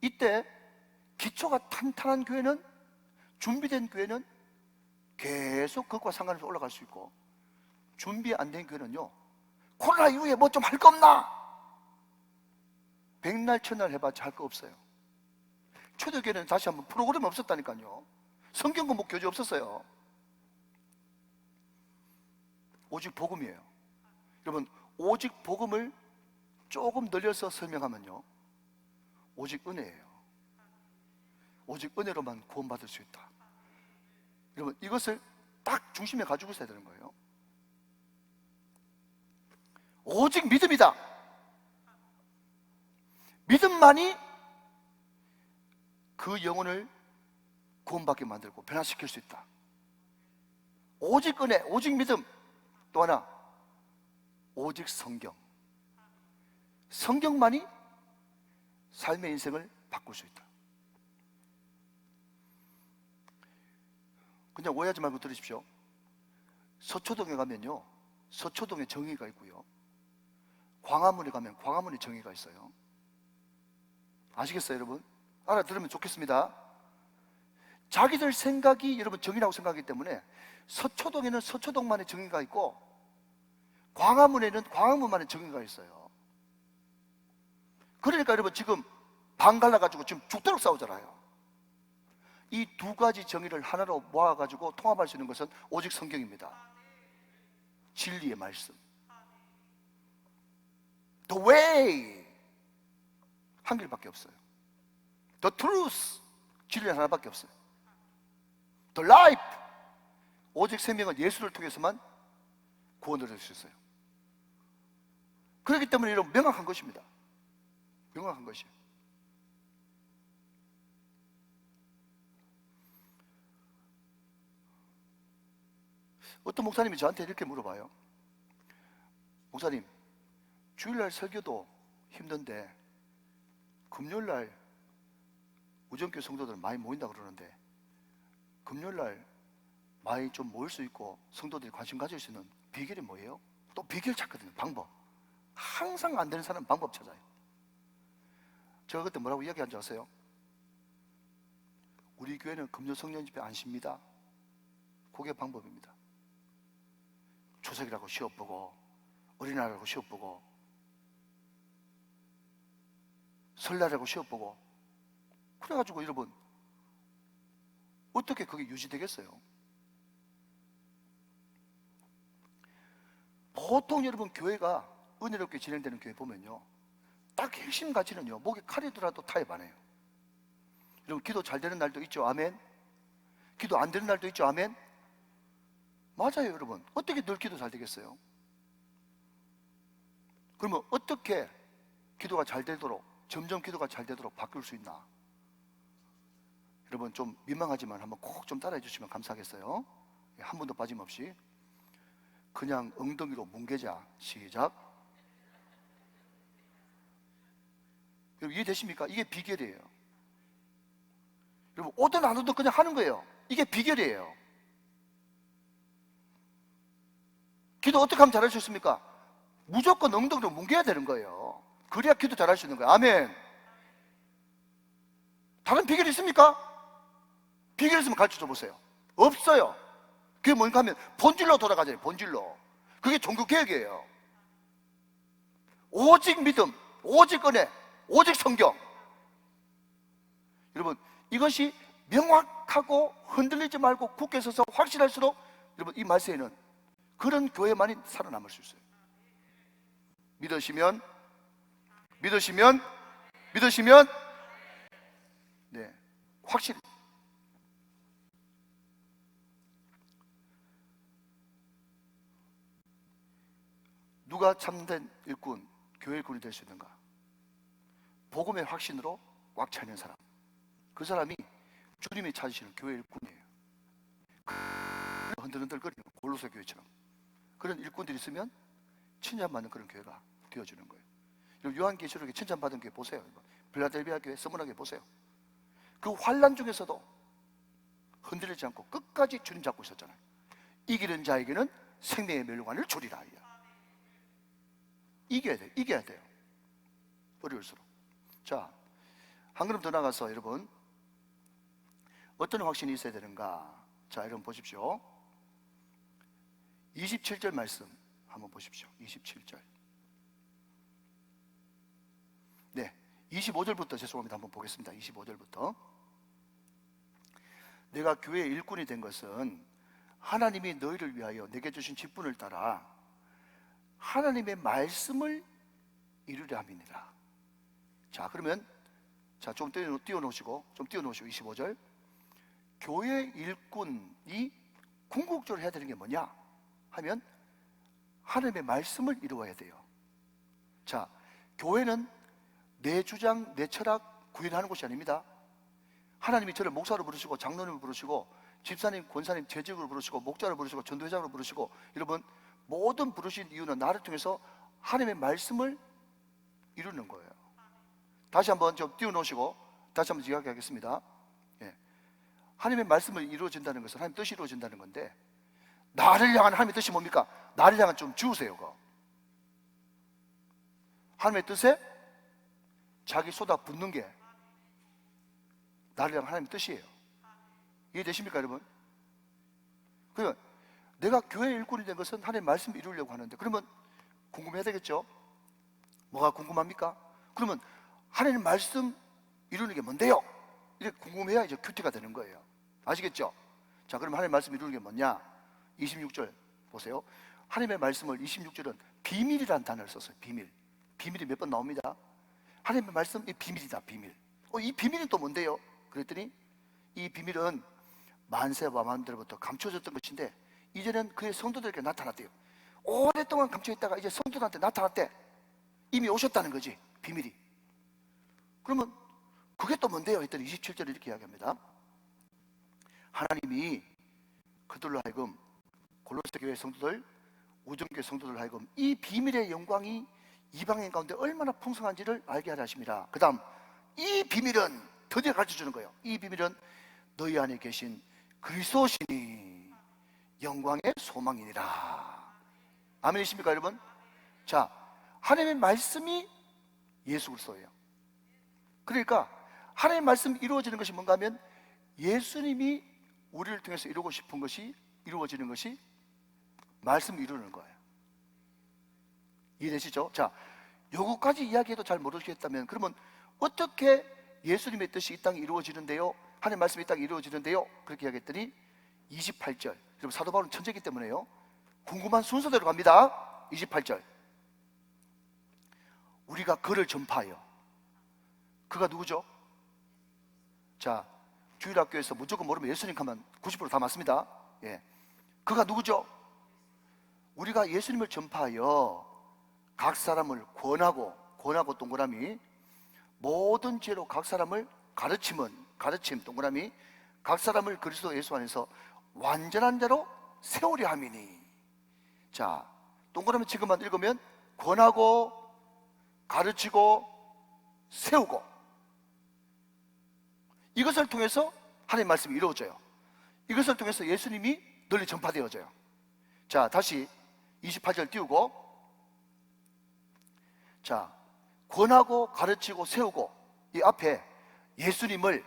이때 기초가 탄탄한 교회는, 준비된 교회는 계속 그것과 상관없이 올라갈 수 있고, 준비 안 된 교회는요, 코로나 이후에 뭐 좀 할 거 없나? 백날 천날 해봤자 할 거 없어요. 초대교회는 다시 한번 프로그램 없었다니까요. 성경 공부 교재 없었어요. 오직 복음이에요. 여러분, 오직 복음을 조금 늘려서 설명하면요, 오직 은혜예요. 오직 은혜로만 구원받을 수 있다. 여러분, 이것을 딱 중심에 가지고 있어야 되는 거예요. 오직 믿음이다. 믿음만이 그 영혼을 구원받게 만들고 변화시킬 수 있다. 오직 은혜, 오직 믿음. 또 하나, 오직 성경. 성경만이 삶의 인생을 바꿀 수 있다. 그냥 오해하지 말고 들으십시오. 서초동에 가면요, 서초동에 정의가 있고요, 광화문에 가면 광화문에 정의가 있어요. 아시겠어요, 여러분? 알아들으면 좋겠습니다. 자기들 생각이 여러분 정의라고 생각하기 때문에 서초동에는 서초동만의 정의가 있고 광화문에는 광화문만의 정의가 있어요. 그러니까 여러분 지금 방 갈라가지고 지금 죽도록 싸우잖아요. 이 두 가지 정의를 하나로 모아가지고 통합할 수 있는 것은 오직 성경입니다. 진리의 말씀. The way. 한 길밖에 없어요. The truth. 진리 하나밖에 없어요. The life. 오직 생명은 예수를 통해서만 구원을 얻을 수 있어요. 그렇기 때문에 이런 명확한 것입니다. 명확한 것이에요. 어떤 목사님이 저한테 이렇게 물어봐요. 목사님, 주일날 설교도 힘든데 금요일날 우정교회 성도들 많이 모인다고 그러는데 금요일날 많이 좀 모일 수 있고 성도들이 관심 가질 수 있는 비결이 뭐예요? 또 비결 찾거든요. 방법. 항상 안 되는 사람은 방법 찾아요. 제가 그때 뭐라고 이야기한 줄 아세요? 우리 교회는 금요 성령 집회 안 쉽니다. 그게 방법입니다. 추석이라고 쉬어보고 어린아이라고 쉬어보고 설날이라고 쉬어보고 그래가지고 여러분 어떻게 그게 유지되겠어요? 보통 여러분 교회가 은혜롭게 진행되는 교회 보면요, 딱 핵심 가치는요, 목에 칼이 들어도 타협 안 해요. 여러분 기도 잘 되는 날도 있죠. 아멘. 기도 안 되는 날도 있죠. 아멘. 맞아요, 여러분. 어떻게 늘 기도 잘 되겠어요? 그러면 어떻게 기도가 잘 되도록, 점점 기도가 잘 되도록 바꿀 수 있나? 여러분 좀 민망하지만 한번 꼭 좀 따라해 주시면 감사하겠어요. 한 번도 빠짐없이. 그냥 엉덩이로 뭉개자. 시작. 여러분 이해되십니까? 이게 비결이에요. 여러분 오든 안 오든 그냥 하는 거예요. 이게 비결이에요. 기도 어떻게 하면 잘할 수 있습니까? 무조건 엉덩이로 뭉개야 되는 거예요. 그래야 기도 잘할 수 있는 거예요. 아멘. 다른 비결이 있습니까? 비결 있으면 가르쳐 줘 보세요. 없어요. 그게 뭔가 하면 본질로 돌아가잖아요. 본질로. 그게 종교개혁이에요. 오직 믿음, 오직 은혜, 오직 성경. 여러분 이것이 명확하고 흔들리지 말고 굳게 서서 확실할수록 여러분 이 말세에는 그런 교회만이 살아남을 수 있어요. 믿으시면 네, 확실히. 누가 참된 일꾼, 교회 일꾼이 될 수 있는가? 복음의 확신으로 꽉 차 있는 사람. 그 사람이 주님이 찾으시는 교회 일꾼이에요. 흔들흔들거리는 골로새 교회처럼 그런 일꾼들이 있으면 칭찬받는 그런 교회가 되어주는 거예요. 요한계시록에 칭찬받은 교회 보세요. 빌라델비아 교회, 스무나 교회 보세요. 그 환난 중에서도 흔들리지 않고 끝까지 주님 잡고 있었잖아요. 이기는 자에게는 생명의 멸관을 주리라. 이겨야 돼요. 이겨야 돼요. 어려울수록. 자, 한 걸음 더 나가서 여러분 어떤 확신이 있어야 되는가? 자, 여러분 보십시오. 27절 말씀 한번 보십시오. 27절. 네, 25절부터 죄송합니다. 한번 보겠습니다. 25절부터. 내가 교회의 일꾼이 된 것은 하나님이 너희를 위하여 내게 주신 직분을 따라 하나님의 말씀을 이루려 함이니라. 자, 그러면 자, 좀 띄워놓으시고 25절. 교회 일꾼이 궁극적으로 해야 되는 게 뭐냐 하면 하나님의 말씀을 이루어야 돼요. 자, 교회는 내 주장, 내 철학 구현하는 곳이 아닙니다. 하나님이 저를 목사로 부르시고 장로님을 부르시고 집사님, 권사님, 재직으로 부르시고 목자로 부르시고 전도회장으로 부르시고 여러분 모든 부르신 이유는 나를 통해서 하나님의 말씀을 이루는 거예요. 다시 한번 좀 띄워놓으시고 다시 한번 이야기하겠습니다. 예. 하나님의 말씀을 이루어진다는 것은 하나님 뜻이 이루어진다는 건데, 나를 향한 하나님의 뜻이 뭡니까? 나를 향한 좀 주우세요. 그거. 하나님의 뜻에 자기 쏟아 붓는 게 나를 향한 하나님의 뜻이에요. 이해되십니까, 여러분? 그러면 내가 교회 일꾼이 된 것은 하나님의 말씀을 이루려고 하는데, 그러면 궁금해야 되겠죠? 뭐가 궁금합니까? 그러면 하나님 말씀 이루는 게 뭔데요? 이렇게 궁금해야 이제 큐티가 되는 거예요. 아시겠죠? 자, 그럼 하나님 말씀 이루는 게 뭐냐? 26절 보세요. 하나님의 말씀을 26절은 비밀이라는 단어를 썼어요. 비밀. 비밀이 몇 번 나옵니다. 하나님의 말씀, 이 비밀이다, 비밀. 이 비밀은 또 뭔데요? 그랬더니 이 비밀은 만세와 만대로부터 감춰졌던 것인데 이제는 그의 성도들에게 나타났대요. 오랫동안 감춰있다가 이제 성도들한테 나타났대. 이미 오셨다는 거지, 비밀이. 그러면 그게 또 뭔데요? 했더니 27절에 이렇게 이야기합니다. 하나님이 그들로 하여금, 골로새 교회 성도들, 우정교회 성도들 하여금 이 비밀의 영광이 이방인 가운데 얼마나 풍성한지를 알게 하려 하십니다. 그 다음, 이 비밀은 드디어 가르쳐주는 거예요. 이 비밀은 너희 안에 계신 그리스도시니 영광의 소망이니라. 아멘이십니까, 여러분? 자, 하나님의 말씀이 예수 그리스도예요. 그러니까 하나님의 말씀이 이루어지는 것이 뭔가 하면 예수님이 우리를 통해서 이루고 싶은 것이 이루어지는 것이 말씀을 이루는 거예요. 이해되시죠? 자, 요거까지 이야기해도 잘 모르시겠다면 그러면 어떻게 예수님의 뜻이 이 땅에 이루어지는데요? 하나님의 말씀이 이 땅에 이루어지는데요? 그렇게 이야기했더니 28절. 여러분, 사도 바울은 천재이기 때문에요, 궁금한 순서대로 갑니다. 28절. 우리가 그를 전파하여. 그가 누구죠? 자, 주일학교에서 무조건 모르면 예수님 하면 90% 다 맞습니다. 예. 그가 누구죠? 우리가 예수님을 전파하여 각 사람을 권하고 동그라미, 모든 죄로 각 사람을 가르침 동그라미, 각 사람을 그리스도 예수 안에서 완전한 자로 세우려 함이니. 자, 동그라미 지금만 읽으면 권하고 가르치고 세우고, 이것을 통해서 하나님의 말씀이 이루어져요. 이것을 통해서 예수님이 널리 전파되어져요. 자, 다시 28절 띄우고, 자, 권하고 가르치고 세우고, 이 앞에 예수님을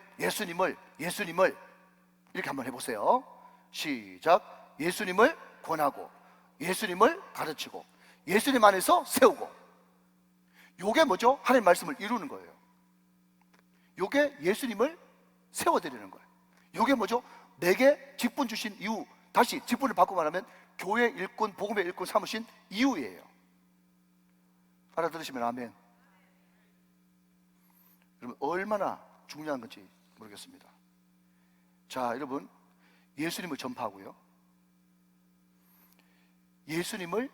이렇게 한번 해보세요. 시작. 예수님을 권하고, 예수님을 가르치고, 예수님 안에서 세우고. 요게 뭐죠? 하나님의 말씀을 이루는 거예요. 요게 예수님을 세워드리는 거예요. 요게 뭐죠? 내게 직분 주신 이유. 다시 직분을 바꾸고 말하면 교회 일꾼, 복음의 일꾼 삼으신 이유예요. 알아들으시면 아멘. 여러분, 얼마나 중요한 건지 모르겠습니다. 자, 여러분, 예수님을 전파하고요, 예수님을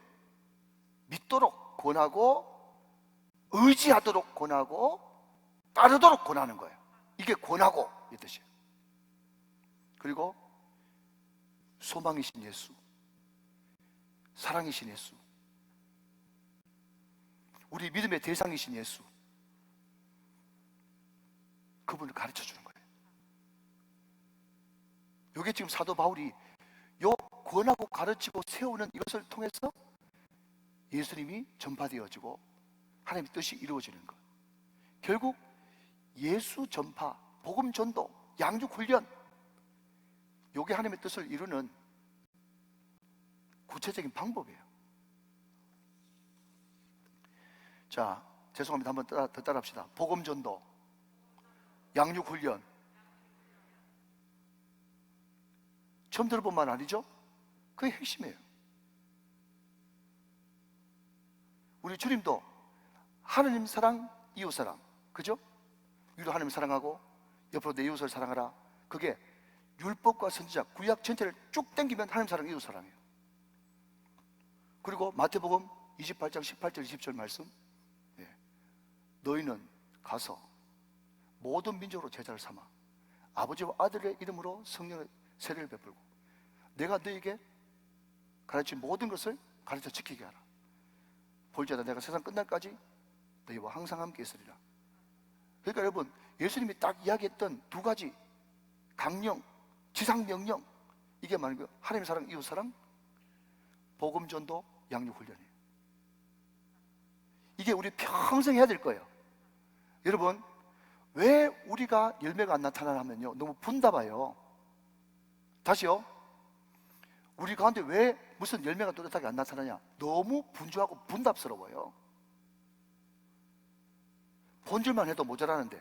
믿도록 권하고, 의지하도록 권하고, 따르도록 권하는 거예요. 이게 권하고 이 뜻이에요. 그리고 소망이신 예수, 사랑이신 예수, 우리 믿음의 대상이신 예수, 그분을 가르쳐 주는 거예요. 이게 지금 사도 바울이 요 권하고 가르치고 세우는 이것을 통해서 예수님이 전파되어지고 하나님의 뜻이 이루어지는 것. 결국 예수 전파, 복음 전도, 양육 훈련, 요게 하나님의 뜻을 이루는 구체적인 방법이에요. 자, 죄송합니다. 한번 더 따라합시다. 복음 전도, 양육 훈련. 처음 들어본 말 아니죠? 그게 핵심이에요. 우리 주님도 하나님 사랑, 이웃 사랑, 그죠? 우리도 하나님 사랑하고 옆으로 내 이웃을 사랑하라. 그게 율법과 선지자, 구약 전체를 쭉 당기면 하나님 사랑, 이웃 사랑이에요. 그리고 마태복음 28장 18절 20절 말씀, 너희는 가서 모든 민족으로 제자를 삼아 아버지와 아들의 이름으로 성령의 세례를 베풀고 내가 너희에게 가르친 모든 것을 가르쳐 지키게 하라. 볼지어다 내가 세상 끝날까지 너희와 항상 함께 있으리라. 그러니까 여러분, 예수님이 딱 이야기했던 두 가지 강령, 지상명령, 이게 뭐냐면 하나님의 사랑, 이웃 사랑, 복음 전도, 양육 훈련이에요. 이게 우리 평생 해야 될 거예요. 여러분, 왜 우리가 열매가 안 나타나냐면요, 너무 분다봐요. 다시요. 우리 가운데 왜 무슨 열매가 또렷하게 안 나타나냐? 너무 분주하고 분답스러워요. 본질만 해도 모자라는데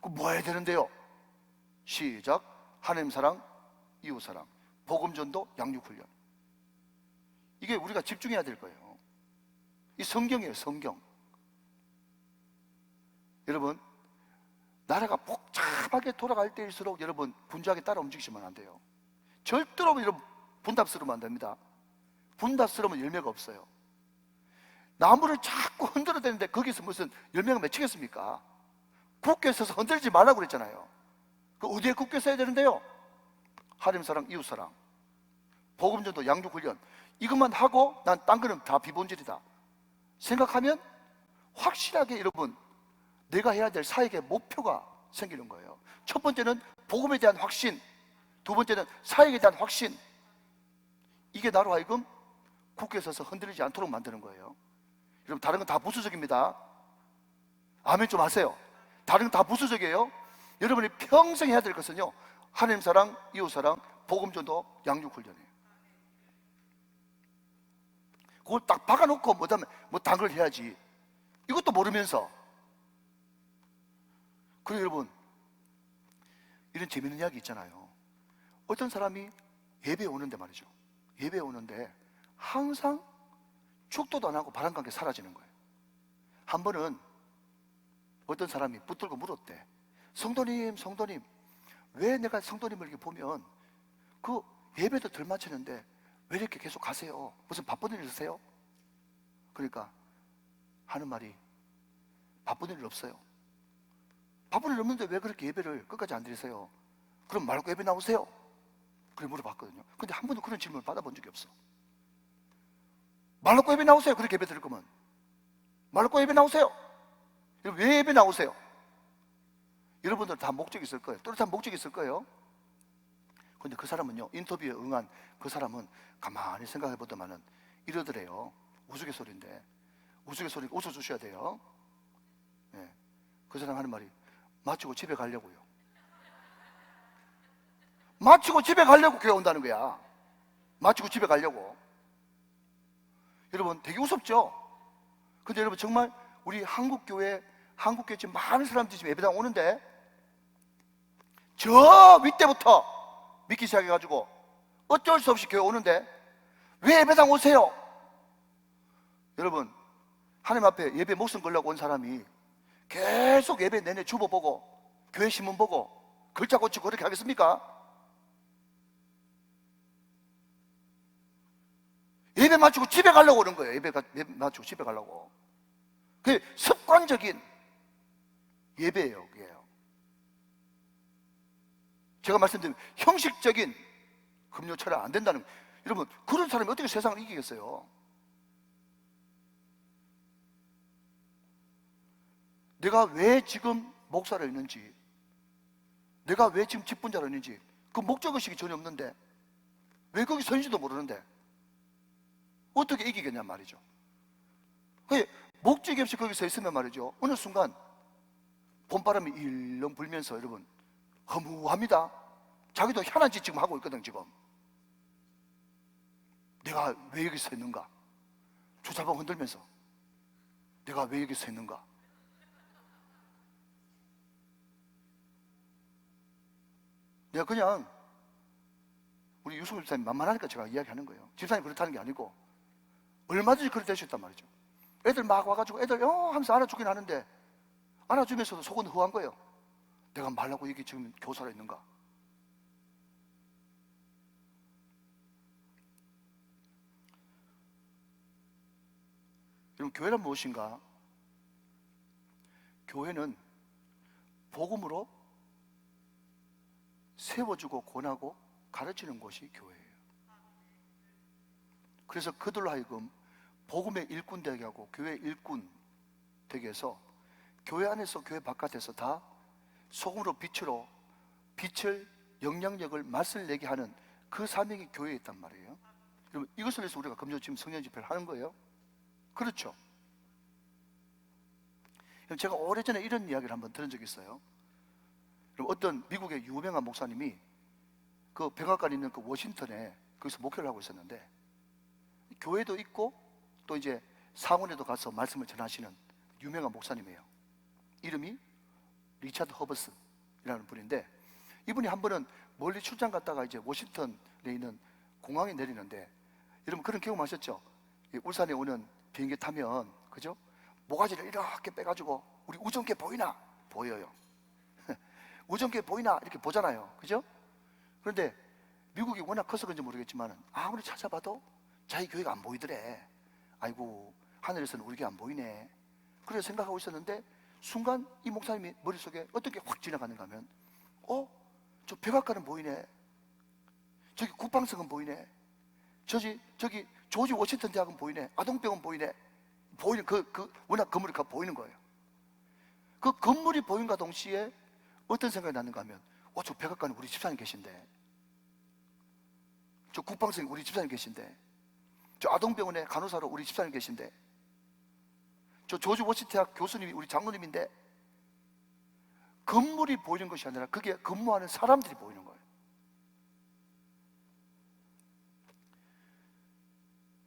그럼 뭐 해야 되는데요? 시작. 하나님 사랑, 이웃 사랑, 복음 전도, 양육 훈련. 이게 우리가 집중해야 될 거예요. 이 성경이에요, 성경. 여러분, 나라가 복잡하게 돌아갈 때일수록 여러분 분주하게 따라 움직이시면 안 돼요. 절대로 여러분 분답스러우면 안 됩니다. 분답스러우면 열매가 없어요. 나무를 자꾸 흔들어대는데 거기서 무슨 열매가 맺히겠습니까? 굳게 서서 흔들지 말라고 그랬잖아요. 그 어디에 굳게 서야 되는데요? 하나님 사랑, 이웃 사랑, 복음 전도, 양육 훈련, 이것만 하고 난 딴 거는 다 비본질이다 생각하면 확실하게 여러분 내가 해야 될 사역의 목표가 생기는 거예요. 첫 번째는 복음에 대한 확신, 두 번째는 사역에 대한 확신. 이게 나로 하여금 굳게 서서 흔들리지 않도록 만드는 거예요. 여러분, 다른 건 다 부수적입니다. 아멘 좀 하세요. 다른 건 다 부수적이에요. 여러분이 평생 해야 될 것은요, 하나님 사랑, 이웃 사랑, 복음 전도, 양육 훈련이에요. 그걸 딱 박아놓고 뭐다면 딴 걸 해야지, 이것도 모르면서. 그리고 여러분, 이런 재밌는 이야기 있잖아요. 어떤 사람이 예배에 오는데 말이죠, 예배에 오는데 항상 축도도 안 하고 바람과 함께 사라지는 거예요. 한 번은 어떤 사람이 붙들고 물었대. 성도님, 성도님, 왜 내가 성도님을 이렇게 보면 그 예배도 덜 마치는데 왜 이렇게 계속 가세요? 무슨 바쁜 일 있으세요? 그러니까 하는 말이, 바쁜 일 없어요. 바쁜 일 없는데 왜 그렇게 예배를 끝까지 안 드리세요? 그럼 말 놓고 예배 나오세요. 그래 물어봤거든요. 근데 한 번도 그런 질문을 받아본 적이 없어. 말 놓고 예배 나오세요. 그렇게 예배 드릴 거면 말 놓고 예배 나오세요. 왜 예배 나오세요? 여러분들 다 목적이 있을 거예요. 뚜렷한 목적이 있을 거예요. 근데 그 사람은요, 인터뷰에 응한 그 사람은 가만히 생각해 보더만은 이러더래요. 우스갯소리인데, 우스갯소리니까 웃어주셔야 돼요. 네. 그 사람 하는 말이, 마치고 집에 가려고요. 마치고 집에 가려고 교회 온다는 거야. 마치고 집에 가려고. 여러분 되게 우습죠? 근데 여러분 정말 우리 한국교회 지금 많은 사람들이 지금 예배당 오는데 저 윗대부터 믿기 시작해가지고 어쩔 수 없이 교회 오는데 왜 예배당 오세요? 여러분, 하나님 앞에 예배 목숨 걸려고 온 사람이 계속 예배 내내 주보 보고 교회 신문 보고 글자 고치고 그렇게 하겠습니까? 예배 마치고 집에 가려고 오는 거예요. 예배 마치고 집에 가려고. 그게 습관적인 예배예요. 그게요. 제가 말씀드린 형식적인 금요 철학 안 된다는 거예요. 여러분, 그런 사람이 어떻게 세상을 이기겠어요? 내가 왜 지금 목사로 있는지, 내가 왜 지금 직분자로 있는지 그 목적의식이 전혀 없는데, 왜 거기 서인지도 모르는데 어떻게 이기겠냐 말이죠. 목적이 없이 거기 서 있으면 말이죠, 어느 순간 봄바람이 일렁 불면서 여러분 허무합니다. 자기도 희한한 짓 지금 하고 있거든. 지금 내가 왜 여기 서 있는가, 주사방 흔들면서 내가 왜 여기 서 있는가. 내가 그냥 우리 유승훈 집사님 만만하니까 제가 이야기하는 거예요. 집사님 그렇다는 게 아니고 얼마든지 그렇게 되셨단 말이죠. 애들 막 와가지고 애들 하면서 안아주긴 하는데 안아주면서도 속은 후한 거예요. 내가 말라고 여기 지금 교사로 있는가. 여러분, 교회란 무엇인가? 교회는 복음으로 세워주고 권하고 가르치는 곳이 교회예요. 그래서 그들로 하여금 복음의 일꾼 되게 하고 교회 일꾼 되게 해서 교회 안에서 교회 바깥에서 다 소금으로 빛으로 빛을 영향력을 맛을 내게 하는 그 사명이 교회에 있단 말이에요. 여러분, 이것을 위해서 우리가 금요 지금 성령 집회를 하는 거예요. 그렇죠? 제가 오래전에 이런 이야기를 한번 들은 적이 있어요. 어떤 미국의 유명한 목사님이 그 백악관 있는 그 워싱턴에 거기서 목회를 하고 있었는데, 교회도 있고 또 이제 상원에도 가서 말씀을 전하시는 유명한 목사님이에요. 이름이 리차드 허버스이라는 분인데, 이분이 한 번은 멀리 출장 갔다가 이제 워싱턴에 있는 공항에 내리는데, 여러분 그런 경험하셨죠? 울산에 오는 비행기 타면, 그죠? 모가지를 이렇게 빼가지고 우리 우정계 보이나? 보여요. 우정계 보이나? 이렇게 보잖아요. 그죠? 그런데 미국이 워낙 커서 그런지 모르겠지만 아무리 찾아봐도 자기 교회가 안 보이더래. 아이고, 하늘에서는 우리 교회 안 보이네. 그래서 생각하고 있었는데 순간 이 목사님이 머릿속에 어떻게 확 지나가는가 하면, 저 백악관은 보이네. 저기 국방성은 보이네. 저기 조지 워싱턴 대학은 보이네. 아동병원 보이네. 보이는 워낙 건물이 보이는 거예요. 그 건물이 보인과 동시에 어떤 생각이 났는가 하면, 저 백악관에 우리 집사님 계신데, 저 국방성에 우리 집사님 계신데, 저 아동병원에 간호사로 우리 집사님 계신데, 저 조지 워싱턴 대학 교수님이 우리 장로님인데, 건물이 보이는 것이 아니라 그게 근무하는 사람들이 보이는 거예요.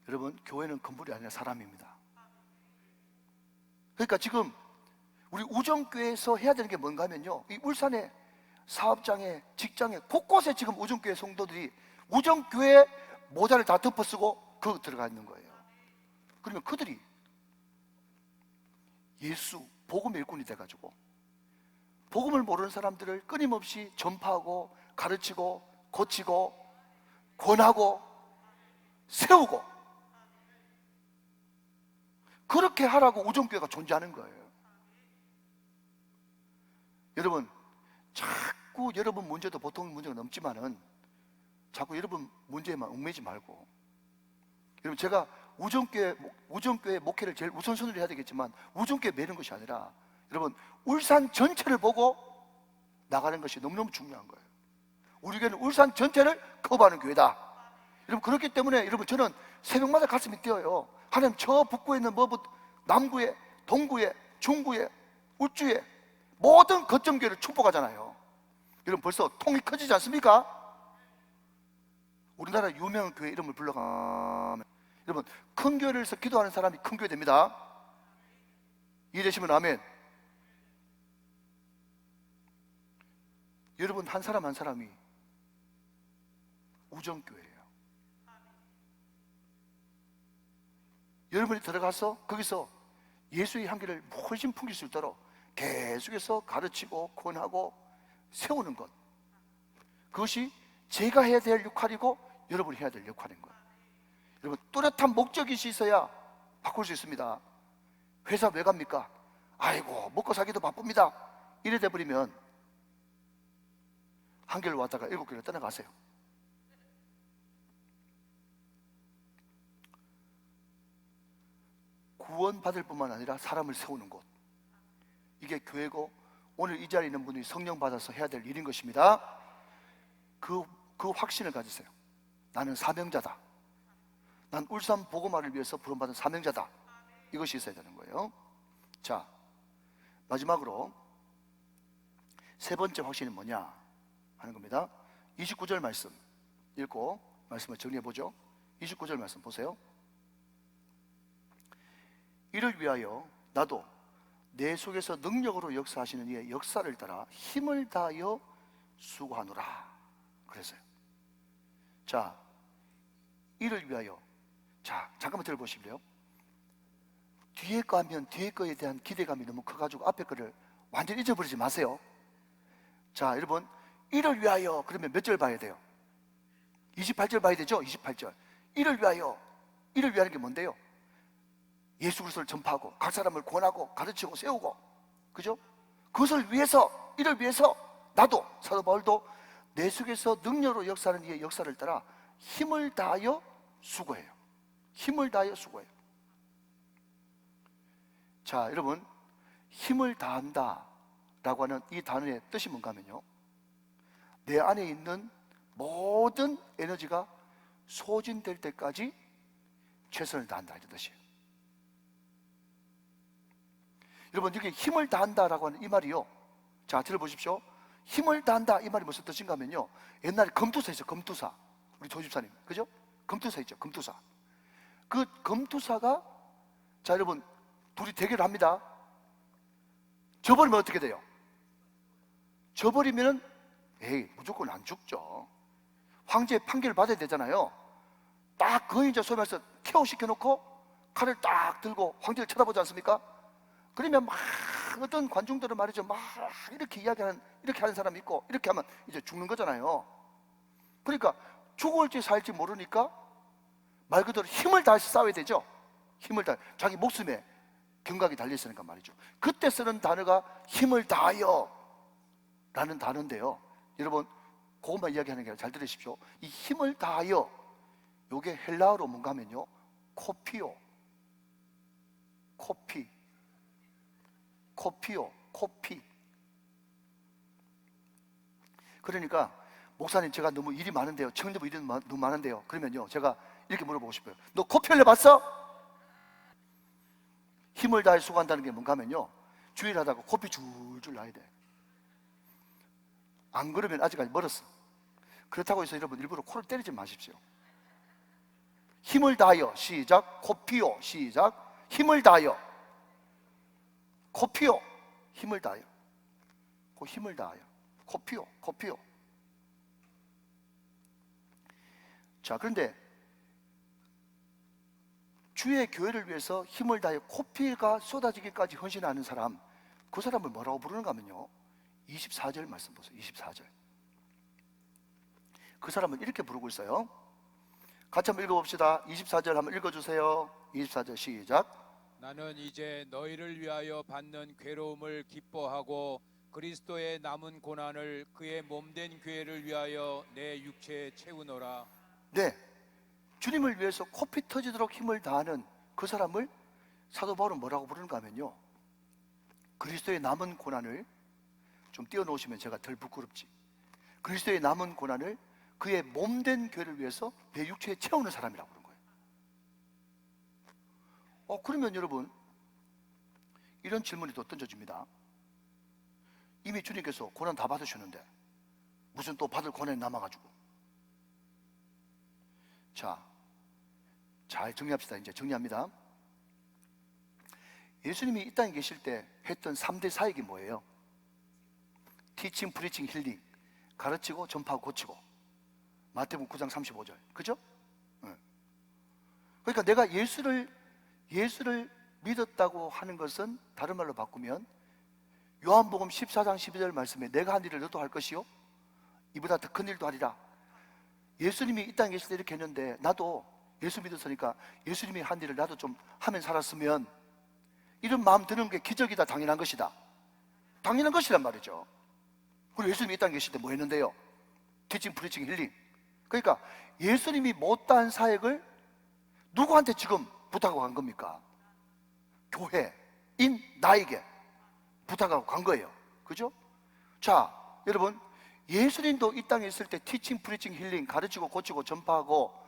여러분, 교회는 건물이 아니라 사람입니다. 그러니까 지금 우리 우정교회에서 해야 되는 게 뭔가 하면요, 이 울산의 사업장에, 직장에, 곳곳에 지금 우정교회 성도들이 우정교회 모자를 다 덮어쓰고 거기 들어가 있는 거예요. 그러면 그들이 예수, 복음의 일꾼이 돼가지고 복음을 모르는 사람들을 끊임없이 전파하고 가르치고 고치고 권하고 세우고, 그렇게 하라고 우정교회가 존재하는 거예요. 여러분, 자꾸 여러분 문제도 보통 문제가 넘지만은 자꾸 여러분 문제에만 얽매지 말고, 여러분, 제가 우정교회 목회를 제일 우선순위로 해야 되겠지만 우정교회 매는 것이 아니라 여러분 울산 전체를 보고 나가는 것이 너무너무 중요한 거예요. 우리 교회는 울산 전체를 커버하는 교회다. 여러분, 그렇기 때문에 여러분, 저는 새벽마다 가슴이 뛰어요. 하나님, 저 북구에 있는 남구에, 동구에, 중구에, 울주에 모든 거점교회를 축복하잖아요. 여러분, 벌써 통이 커지지 않습니까? 우리나라 유명한 교회 이름을 불러가면, 여러분, 큰 교회에서 기도하는 사람이 큰 교회 됩니다. 이해되시면 아멘. 여러분, 한 사람 한 사람이 우정교회예요. 여러분이 들어가서 거기서 예수의 향기를 훨씬 풍길 수 있도록 계속해서 가르치고 권하고 세우는 것, 그것이 제가 해야 될 역할이고 여러분이 해야 될 역할인 거예요. 여러분, 뚜렷한 목적이 있어야 바꿀 수 있습니다. 회사 왜 갑니까? 아이고, 먹고 살기도 바쁩니다. 이래 돼버리면 한 개를 왔다가 7개를 떠나가세요. 구원받을 뿐만 아니라 사람을 세우는 곳, 이게 교회고 오늘 이 자리에 있는 분이 성령 받아서 해야 될 일인 것입니다. 그 확신을 가지세요. 나는 사명자다. 난 울산 복음화를 위해서 부름받은 사명자다. 이것이 있어야 되는 거예요. 자, 마지막으로 세 번째 확신이 뭐냐 하는 겁니다. 29절 말씀 읽고 말씀을 정리해 보죠. 29절 말씀 보세요. 이를 위하여 나도 내 속에서 능력으로 역사하시는 이의 역사를 따라 힘을 다하여 수고하노라 그랬어요. 자, 이를 위하여. 자, 잠깐만 들어보실래요? 뒤에 거 하면 뒤에 거에 대한 기대감이 너무 커가지고 앞에 거를 완전히 잊어버리지 마세요. 자, 여러분, 이를 위하여 그러면 몇 절 봐야 돼요? 28절 봐야 되죠? 28절. 이를 위하여. 이를 위하는 게 뭔데요? 예수 그리스도를 전파하고 각 사람을 권하고 가르치고 세우고, 그죠? 그것을 위해서, 이를 위해서 나도, 사도 바울도 내 속에서 능력으로 역사하는 이의 역사를 따라 힘을 다하여 수고해요. 힘을 다하여 수고해요. 자, 여러분, 힘을 다한다 라고 하는 이 단어의 뜻이 뭔가 하면요, 내 안에 있는 모든 에너지가 소진될 때까지 최선을 다한다 이런 뜻이에요. 여러분, 이렇게 힘을 다한다라고 하는 이 말이요, 자, 들어보십시오. 힘을 다한다 이 말이 무슨 뜻인가 하면요, 옛날에 검투사 있어요. 검투사. 우리 조집사님, 그죠? 검투사 있죠. 검투사. 그 검투사가, 자, 여러분, 둘이 대결을 합니다. 져버리면 어떻게 돼요? 져버리면은 에이, 무조건 안 죽죠. 황제의 판결을 받아야 되잖아요. 딱 그 이제 소위 말해서 케어 시켜놓고 칼을 딱 들고 황제를 쳐다보지 않습니까? 그러면 막 어떤 관중들은 말이죠, 막 이렇게 이렇게 하는 사람이 있고, 이렇게 하면 이제 죽는 거잖아요. 그러니까 죽을지 살지 모르니까 말 그대로 힘을 다해서 싸워야 되죠. 힘을 다해, 자기 목숨에 경각이 달려있으니까 말이죠. 그때 쓰는 단어가 힘을 다하여 라는 단어인데요, 여러분, 그것만 이야기하는 게 아니라 잘 들으십시오. 이 힘을 다하여, 요게 헬라어로 뭔가 하면요, 코피오. 코피. 그러니까 목사님, 제가 너무 일이 많은데요, 청년부 일이 너무 많은데요, 그러면요, 제가 이렇게 물어보고 싶어요. 너 코피 흘려봤어? 힘을 다해 수고한다는 게 뭔가 하면요, 주일 하다가 코피 줄줄 나야 돼. 안 그러면 아직까지 멀었어. 그렇다고 해서 여러분 일부러 코를 때리지 마십시오. 힘을 다하여, 시작. 코피오, 시작. 힘을 다하여. 코피오, 힘을 다하여. 힘을 다하여. 코피오. 자, 그런데 주의 교회를 위해서 힘을 다해 코피가 쏟아지기까지 헌신하는 사람, 그 사람을 뭐라고 부르는가 하면요, 24절 말씀 보세요. 24절. 그 사람은 이렇게 부르고 있어요. 같이 한번 읽어봅시다. 24절 한번 읽어주세요. 24절 시작. 나는 이제 너희를 위하여 받는 괴로움을 기뻐하고 그리스도의 남은 고난을 그의 몸된 교회를 위하여 내 육체에 채우노라. 네, 주님을 위해서 코피 터지도록 힘을 다하는 그 사람을 사도 바울은 뭐라고 부르는가 하면요, 그리스도의 남은 고난을, 좀 띄워놓으시면 제가 덜 부끄럽지, 그리스도의 남은 고난을 그의 몸된 교회를 위해서 내 육체에 채우는 사람이라고 그런 거예요. 그러면 여러분, 이런 질문이 또 던져집니다. 이미 주님께서 고난 다 받으셨는데 무슨 또 받을 고난이 남아가지고. 자, 잘 정리합시다. 이제 정리합니다. 예수님이 이 땅에 계실 때 했던 3대 사역이 뭐예요? 티칭, 프리칭, 힐링. 가르치고, 전파하고, 고치고. 마태복음 9장 35절. 그죠? 그러니까 내가 예수를 믿었다고 하는 것은 다른 말로 바꾸면 요한복음 14장 12절 말씀에 내가 한 일을 너도 할 것이요 이보다 더 큰 일도 하리라. 예수님이 이 땅에 계실 때 이렇게 했는데 나도 예수 믿었으니까 예수님이 한 일을 나도 좀 하면 살았으면, 이런 마음 드는 게 기적이다, 당연한 것이다. 당연한 것이란 말이죠. 그리고 예수님이 이 땅에 계실 때 뭐 했는데요? 티칭, 프리칭, 힐링. 그러니까 예수님이 못다한 사역을 누구한테 지금 부탁하고 간 겁니까? 교회인 나에게 부탁하고 간 거예요. 그죠? 자, 여러분, 예수님도 이 땅에 있을 때 티칭, 프리칭, 힐링, 가르치고 고치고 전파하고,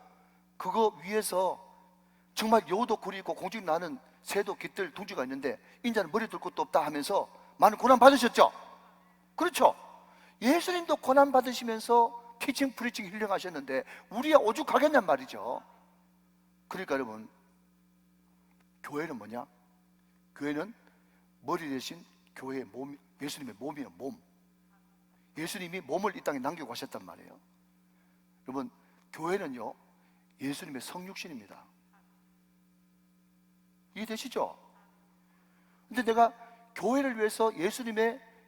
그거 위해서 정말 여우도 굴이 있고 공중 나는 새도 깃들 둥지가 있는데 인자는 머리 둘 곳도 없다 하면서 많은 고난 받으셨죠? 그렇죠? 예수님도 고난 받으시면서 티칭, 프리칭, 힐링 하셨는데 우리야 오죽하겠냔 말이죠. 그러니까 여러분, 교회는 뭐냐? 교회는 머리 대신 교회의 몸, 예수님의 몸이에요. 몸. 예수님이 몸을 이 땅에 남기고 가셨단 말이에요. 여러분, 교회는요 예수님의 성육신입니다. 이해되시죠? 근데 내가 교회를 위해서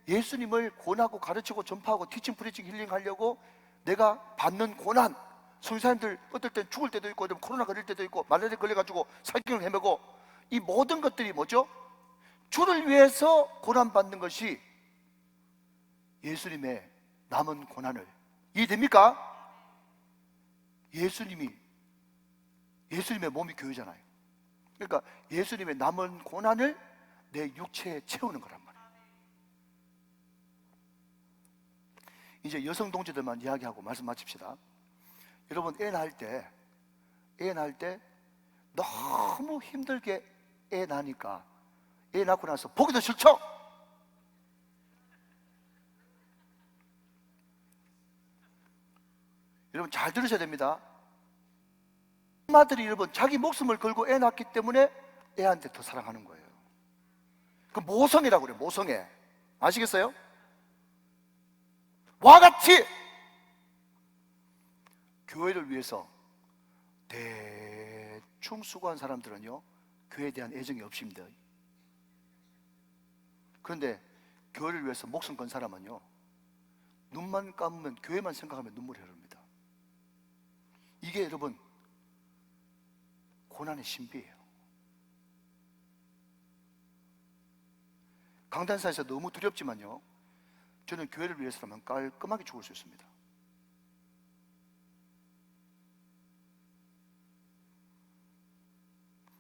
예수님을 권하고 가르치고 전파하고 티칭, 프리칭, 힐링 하려고 내가 받는 고난, 선교사님들 어떨 땐 죽을 때도 있고 코로나 걸릴 때도 있고 말라리아 걸려가지고 살균을 헤매고, 이 모든 것들이 뭐죠? 주를 위해서 고난받는 것이 예수님의 남은 고난을, 이해됩니까? 예수님이 예수님의 몸이 교회잖아요. 그러니까 예수님의 남은 고난을 내 육체에 채우는 거란 말이에요. 이제 여성 동지들만 이야기하고 말씀 마칩시다. 여러분, 애 낳을 때 너무 힘들게 애 낳으니까 애 낳고 나서 보기도 싫죠? 여러분 잘 들으셔야 됩니다. 엄마들이 여러분 자기 목숨을 걸고 애 낳기 때문에 애한테 더 사랑하는 거예요. 그 모성애라고 그래요. 모성애. 아시겠어요? 와 같이 교회를 위해서 대충 수고한 사람들은요, 교회에 대한 애정이 없습니다. 그런데 교회를 위해서 목숨 건 사람은요, 눈만 감으면 교회만 생각하면 눈물이 흐릅니다. 이게 여러분 고난의 신비예요. 강단사에서 너무 두렵지만요, 저는 교회를 위해서라면 깔끔하게 죽을 수 있습니다.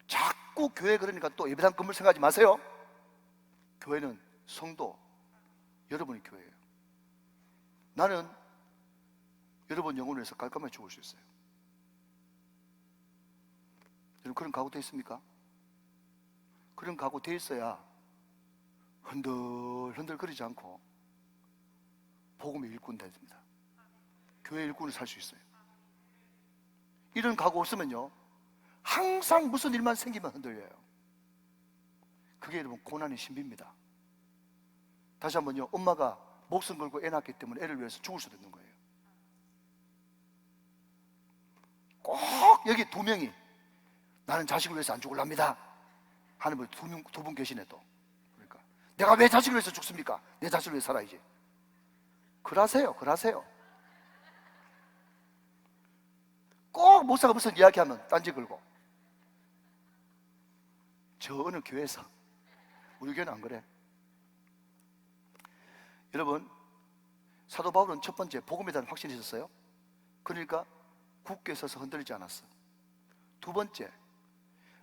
자꾸 교회 그러니까 또 예배당 건물 생각하지 마세요. 교회는 성도, 여러분이 교회예요. 나는 여러분 영혼을 위해서 깔끔하게 죽을 수 있어요. 여러분 그런 각오 돼 있습니까? 그런 각오 돼 있어야 흔들거리지 않고 복음의 일꾼 됩니다. 교회 일꾼을 살 수 있어요. 이런 각오 없으면요, 항상 무슨 일만 생기면 흔들려요. 그게 여러분 고난의 신비입니다. 다시 한번요, 엄마가 목숨 걸고 애 낳기 때문에 애를 위해서 죽을 수도 있는 거예요. 꼭 여기 두 명이 나는 자식을 위해서 안 죽을랍니다 하는 분 두 분 계시네. 또 그러니까 내가 왜 자식을 위해서 죽습니까? 내 자식을 위해서 살아야지. 그러세요. 꼭 목사가 무슨 이야기하면 딴지 걸고. 저 어느 교회에서, 우리 교회는 안 그래. 여러분, 사도 바울은 첫 번째 복음에 대한 확신이 있었어요. 그러니까 굳게 서서 흔들리지 않았어. 두 번째,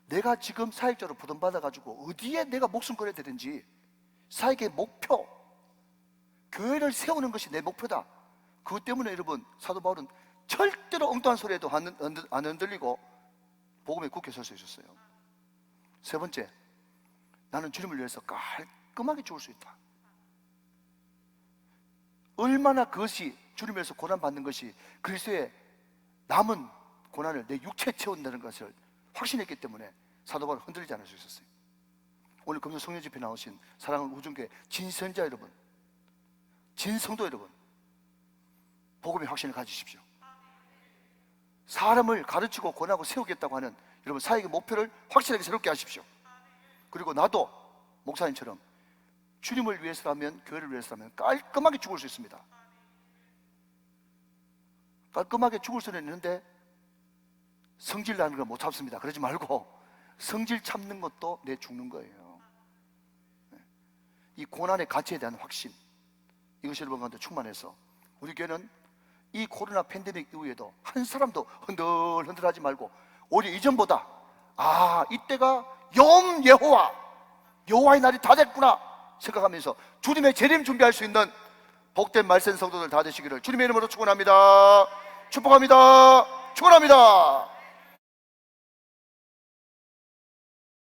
내가 지금 사역자로 부름받아가지고 어디에 내가 목숨 걸어야 되든지 사역의 목표, 교회를 세우는 것이 내 목표다. 그것 때문에 여러분 사도 바울은 절대로 엉뚱한 소리에도 안 흔들리고 복음에 굳게 설 수 있었어요. 세 번째, 나는 주님을 위해서 깔끔하게 죽을 수 있다. 얼마나 그것이 주님을 위해서 고난받는 것이 그리스도의 남은 고난을 내 육체에 채운다는 것을 확신했기 때문에 사도 바울은 흔들리지 않을 수 있었어요. 오늘 금요 성령 집회 나오신 사랑하는 우정교회 진선자 여러분, 진성도 여러분, 복음의 확신을 가지십시오. 사람을 가르치고 권하고 세우겠다고 하는 여러분 사역의 목표를 확실하게 새롭게 하십시오. 그리고 나도 목사님처럼 주님을 위해서라면, 교회를 위해서라면 깔끔하게 죽을 수 있습니다. 깔끔하게 죽을 수는 있는데 성질 나는 걸 못 참습니다. 그러지 말고 성질 참는 것도 내 죽는 거예요. 이 고난의 가치에 대한 확신, 이것이 여러분 가운데 충만해서 우리 교회는 이 코로나 팬데믹 이후에도 한 사람도 흔들하지 말고 오히려 이전보다 이때가 여호와의 날이 다 됐구나 생각하면서 주님의 재림 준비할 수 있는 복된 말씀 성도들 다 되시기를 주님의 이름으로 축원합니다. 축복합니다. 축원합니다.